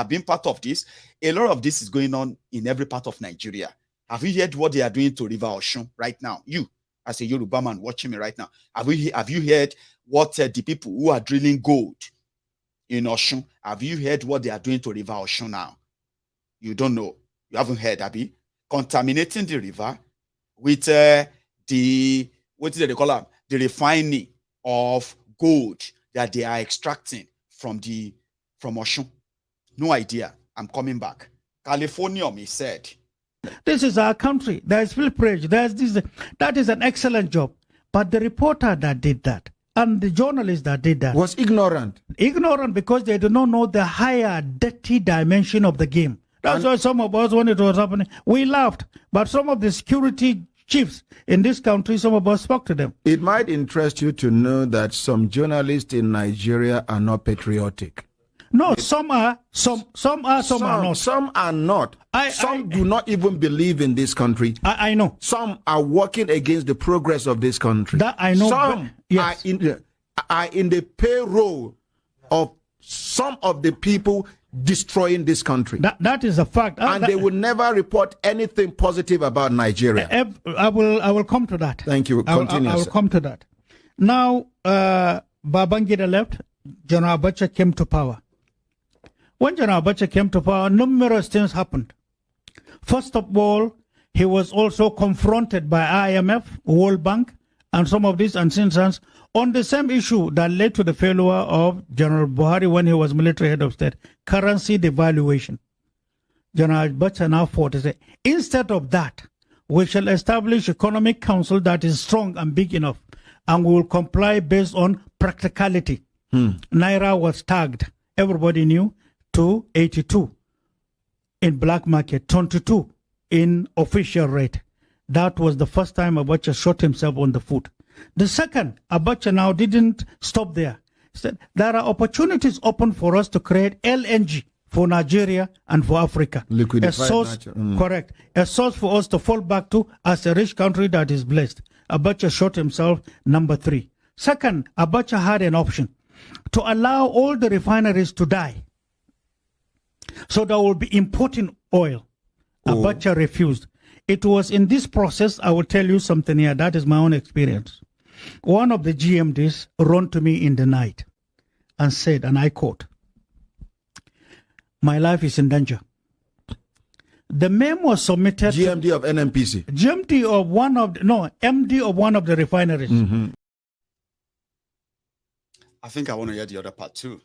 being part of this. A lot of this is going on in every part of Nigeria. Have you heard what they are doing to River Osun right now? You, as a Yoruba man watching me right now, have you heard what the people who are drilling gold in Osun, have you heard what they are doing to River Osun now? You don't know. You haven't heard, Abi. Contaminating the river with what do they call them? The refining of gold that they are extracting from Osun. No idea. I'm coming back. Californium, he said. This is our country. There is pilferage. That is an excellent job. But the reporter that did that and the journalist that did that was ignorant. Ignorant because they do not know the higher, dirty dimension of the game. That's why some of us, when it was happening, we laughed. But some of the security chiefs in this country, some of us spoke to them. It might interest you to know that some journalists in Nigeria are not patriotic. No, some are, some are not. Some are not. Some do not even believe in this country. I know. Some are working against the progress of this country. That I know. Some are in the payroll of some of the people destroying this country. That is a fact. And they will never report anything positive about Nigeria. I will come to that. Thank you. Continue. I will come to that. Now, Babangida left. General Abacha came to power. When General Abacha came to power, numerous things happened. First of all, he was also confronted by IMF, World Bank, and some of these instances on the same issue that led to the failure of General Buhari when he was military head of state, currency devaluation. General Abacha now fought to say, instead of that, we shall establish economic council that is strong and big enough, and we will comply based on practicality. Naira was tagged, everybody knew, to 82 in black market, 22 in official rate. That was the first time Abacha shot himself on the foot. The second, Abacha now didn't stop there. He said, there are opportunities open for us to create LNG for Nigeria and for Africa. A source, correct. A source for us to fall back to as a rich country that is blessed. Abacha shot himself, number 3. Second, Abacha had an option to allow all the refineries to die. So they will be importing oil. Abacha refused. It was in this process, I will tell you something here, that is my own experience. One of the GMDs ran to me in the night and said, and I quote, my life is in danger. The memo was submitted. GMD of NNPC. GMD of one of MD of one of the refineries. I think I want to hear the other part too.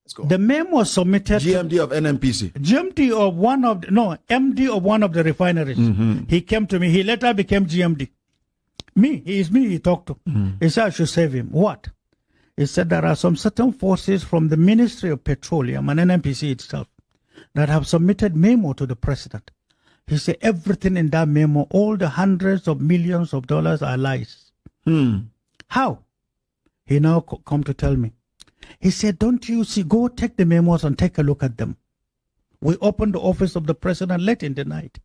Let's go. The memo was submitted. GMD of NNPC. GMD of one of MD of one of the refineries. He came to me. He later became GMD. He talked to. He said I should save him. What? He said there are some certain forces from the Ministry of Petroleum and NNPC itself that have submitted memo to the president. He said everything in that memo, all the hundreds of millions of dollars are lies. How? He now come to tell me. He said, don't you see, go take the memos and take a look at them. We opened the office of the president late in the night.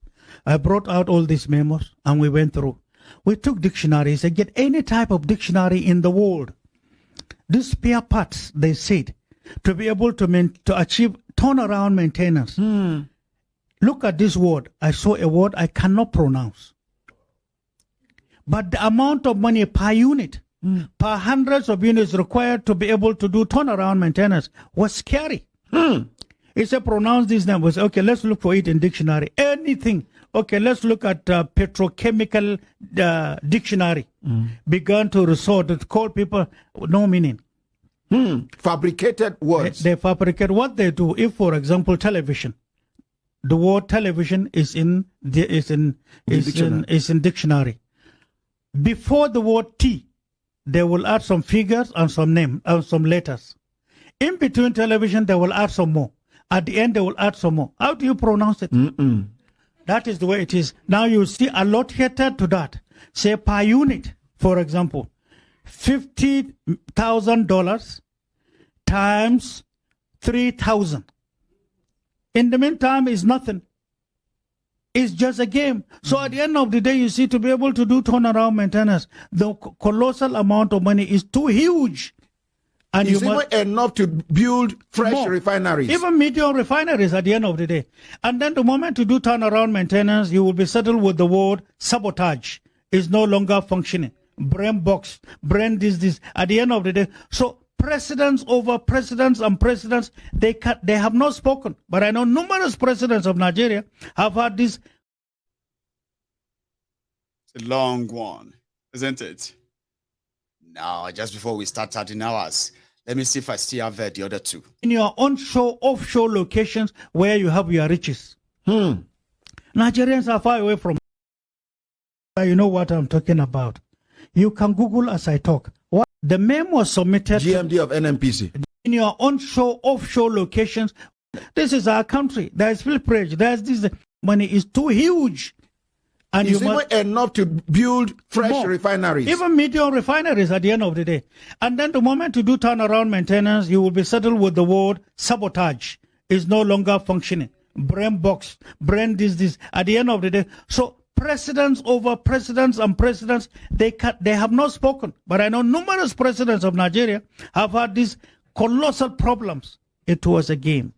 I brought out all these memos and we went through. We took dictionaries and get any type of dictionary in the world. These spare parts, they said, to be able to achieve turnaround maintenance. Look at this word. I saw a word I cannot pronounce. But the amount of money per unit, per hundreds of units required to be able to do turnaround maintenance was scary. He said, pronounce this name. Was okay, let's look for it in dictionary. Anything. Okay, let's look at petrochemical dictionary. Began to resort to call people no meaning. Fabricated words. They fabricate what they do. If, for example, television, the word television is in dictionary. Before the word T, they will add some figures and some name and some letters. In between television, they will add some more. At the end, they will add some more. How do you pronounce it? That is the way it is. Now you see allocated to that. Say per unit, for example, $50,000 times 3,000. In the meantime, is nothing. It's just a game. So at the end of the day, you see, to be able to do turnaround maintenance, the colossal amount of money is too huge. And it's even enough to build fresh refineries. Even medium refineries at the end of the day. And then the moment you do turnaround maintenance, you will be settled with the word sabotage. Is no longer functioning. Brain box, brain this. At the end of the day. So presidents over presidents and presidents, they have not spoken. But I know numerous presidents of Nigeria have had this. It's a long one, isn't it? Now, just before we start 13 hours, let me see if I still have the other two. In your onshore, offshore locations where you have your riches. Nigerians are far away from. You know what I'm talking about. You can Google as I talk. What the memo was submitted. GMD of NNPC. In your onshore, offshore locations. This is our country. There is pilferage. There's this money is too huge. And it's even enough to build fresh refineries. Even medium refineries at the end of the day. And then the moment you do turnaround maintenance, you will be settled with the word sabotage. Is no longer functioning. Brain box, brain this. At the end of the day. So presidents over presidents and presidents, they have not spoken. But I know numerous presidents of Nigeria have had these colossal problems. It was a game.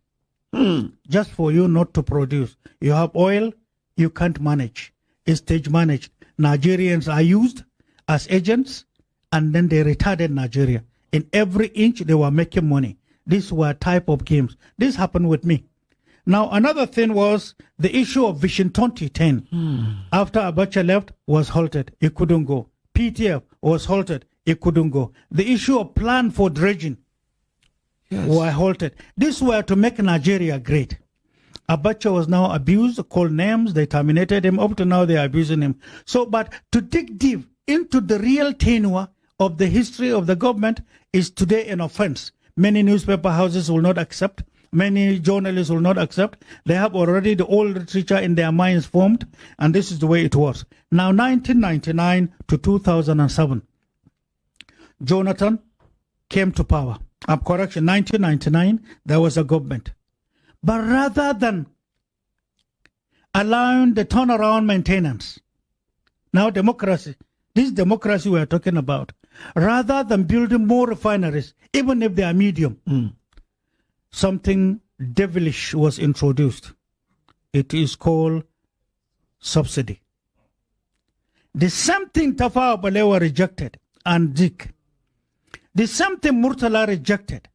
Just for you not to produce. You have oil, you can't manage. It's stage managed. Nigerians are used as agents, and then they retarded Nigeria. In every inch, they were making money. These were type of games. This happened with me. Now, another thing was the issue of Vision 2010. After Abacha left, was halted. It couldn't go. PTF was halted. It couldn't go. The issue of plan for dredging were halted. These were to make Nigeria great. Abacha was now abused, called names, they terminated him. Up to now, they are abusing him. So, but to dig deep into the real tenure of the history of the government is today an offense. Many newspaper houses will not accept. Many journalists will not accept. They have already the old literature in their minds formed, and this is the way it was. Now, 1999 to 2007, Jonathan came to power. 1999, there was a government. But rather than allowing the turnaround maintenance, now democracy, this democracy we are talking about, rather than building more refineries, even if they are medium, something devilish was introduced. It is called subsidy. The same thing Tafawa Balewa rejected and Zik. The same thing Murtala rejected.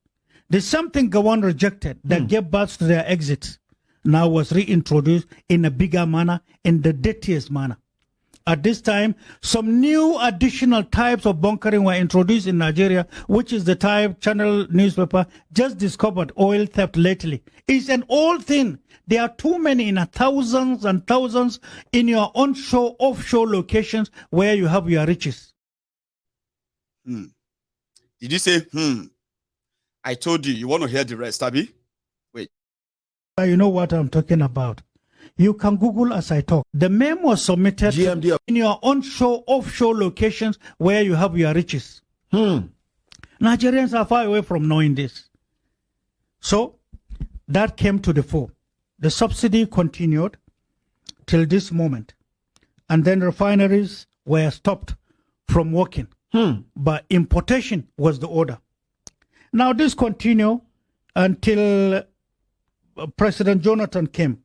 The same thing Gawan rejected that gave birth to their exits. now was reintroduced in a bigger manner, in the dirtiest manner. At this time, some new additional types of bunkering were introduced in Nigeria, which is the type Channel newspaper just discovered oil theft lately. It's an old thing. There are too many in thousands and thousands in your onshore, offshore locations where you have your riches. Did you say, I told you, you want to hear the rest, Abi? Wait. You know what I'm talking about. You can Google as I talk. The memo was submitted in your onshore, offshore locations where you have your riches. Nigerians are far away from knowing this. So that came to the fore. The subsidy continued till this moment. And then refineries were stopped from working. But importation was the order. Now this continued until President Jonathan came.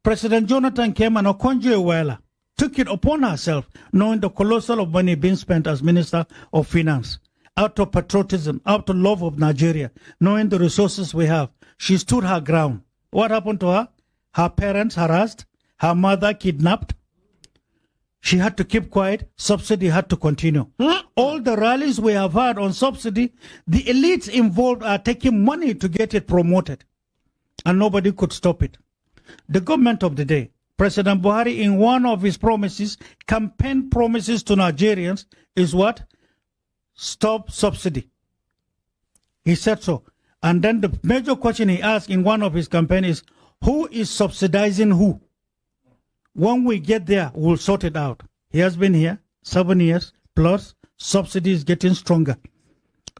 President Jonathan came and Okonjo-Iweala took it upon herself, knowing the colossal of money being spent as Minister of Finance, out of patriotism, out of love of Nigeria, knowing the resources we have. She stood her ground. What happened to her? Her parents harassed, her mother kidnapped. She had to keep quiet. Subsidy had to continue. All the rallies we have had on subsidy, the elites involved are taking money to get it promoted. And nobody could stop it. The government of the day, President Buhari, in one of his promises, campaign promises to Nigerians, is what? Stop subsidy. He said so. And then the major question he asked in one of his campaigns is, who is subsidizing who? When we get there, we'll sort it out. He has been here 7 years plus, subsidy is getting stronger.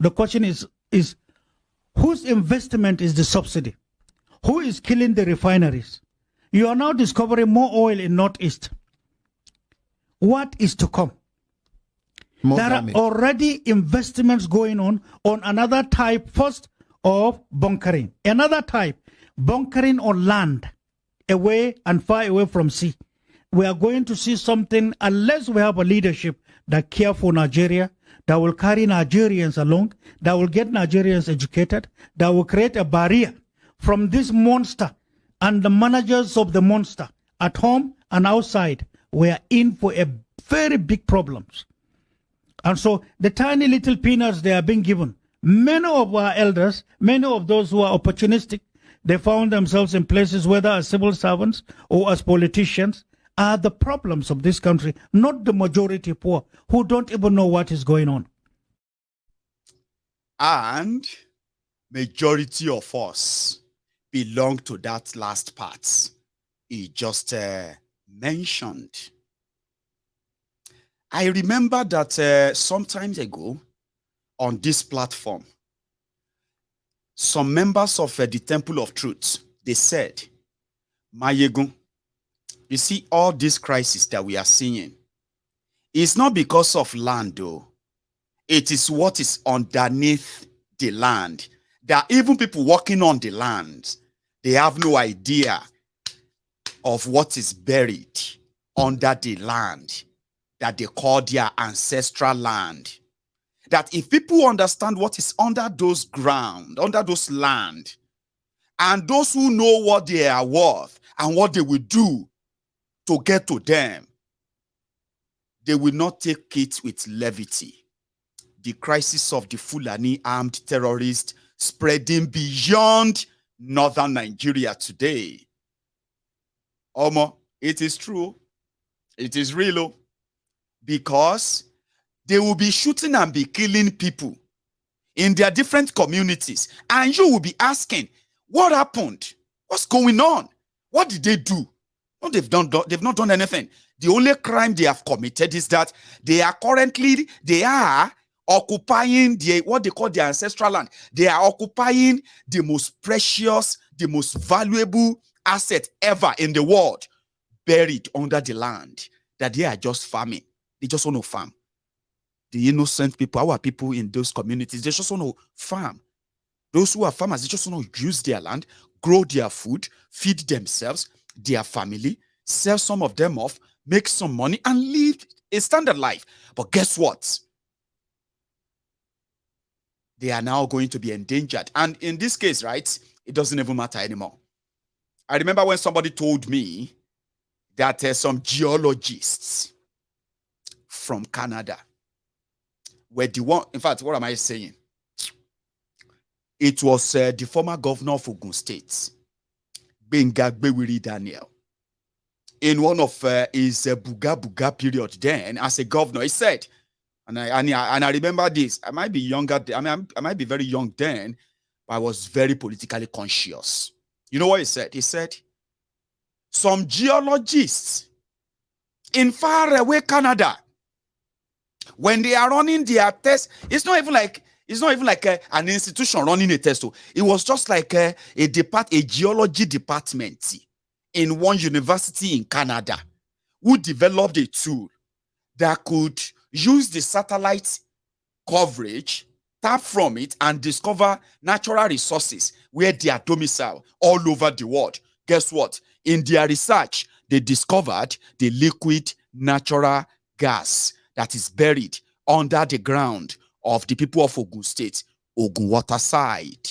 The question is whose investment is the subsidy? Who is killing the refineries? You are now discovering more oil in Northeast. What is to come? There are already investments going on another type first of bunkering. Another type, bunkering on land, away and far away from sea. We are going to see something unless we have a leadership that care for Nigeria, that will carry Nigerians along, that will get Nigerians educated, that will create a barrier from this monster and the managers of the monster at home and outside. We are in for a very big problems. And so the tiny little peanuts they are being given, many of our elders, many of those who are opportunistic, they found themselves in places whether as civil servants or as politicians, are the problems of this country, not the majority poor who don't even know what is going on. And majority of us belong to that last part he just mentioned. I remember that some time ago on this platform, some members of the Temple of Truth, they said, Mayegun, you see all this crisis that we are seeing, it's not because of land though. It is what is underneath the land. There are even people walking on the land. They have no idea of what is buried under the land that they call their ancestral land. That if people understand what is under those ground, under those land, and those who know what they are worth and what they will do to get to them, they will not take it with levity. The crisis of the Fulani armed terrorists spreading beyond northern Nigeria today. Omo, it is true. It is real. Because they will be shooting and be killing people in their different communities. And you will be asking, what happened? What's going on? What did they do? No, they've not done anything. The only crime they have committed is that they are occupying what they call their ancestral land. They are occupying the most precious, the most valuable asset ever in the world, buried under the land, that they are just farming. They just want to farm. The innocent people, our people in those communities, they just want to farm. Those who are farmers, they just want to use their land, grow their food, feed themselves, their family, sell some of them off, make some money, and live a standard life. But guess what? They are now going to be endangered. And in this case, right, it doesn't even matter anymore. I remember when somebody told me that some geologists from Canada were the one. In fact, what am I saying? It was the former governor of Ogun State, Benga Bewiri Daniel. In one of his Buga period then, as a governor, he said, and I remember this. I might be younger. I might be very young then, but I was very politically conscious. You know what he said? He said, some geologists in faraway Canada, when they are running their tests, it's not even like an institution running a test. It was just like a geology department in one university in Canada who developed a tool that could use the satellite coverage, tap from it, and discover natural resources where they are domiciled all over the world. Guess what? In their research, they discovered the liquid natural gas that is buried under the ground of the people of Ogun State, Ogun Water side.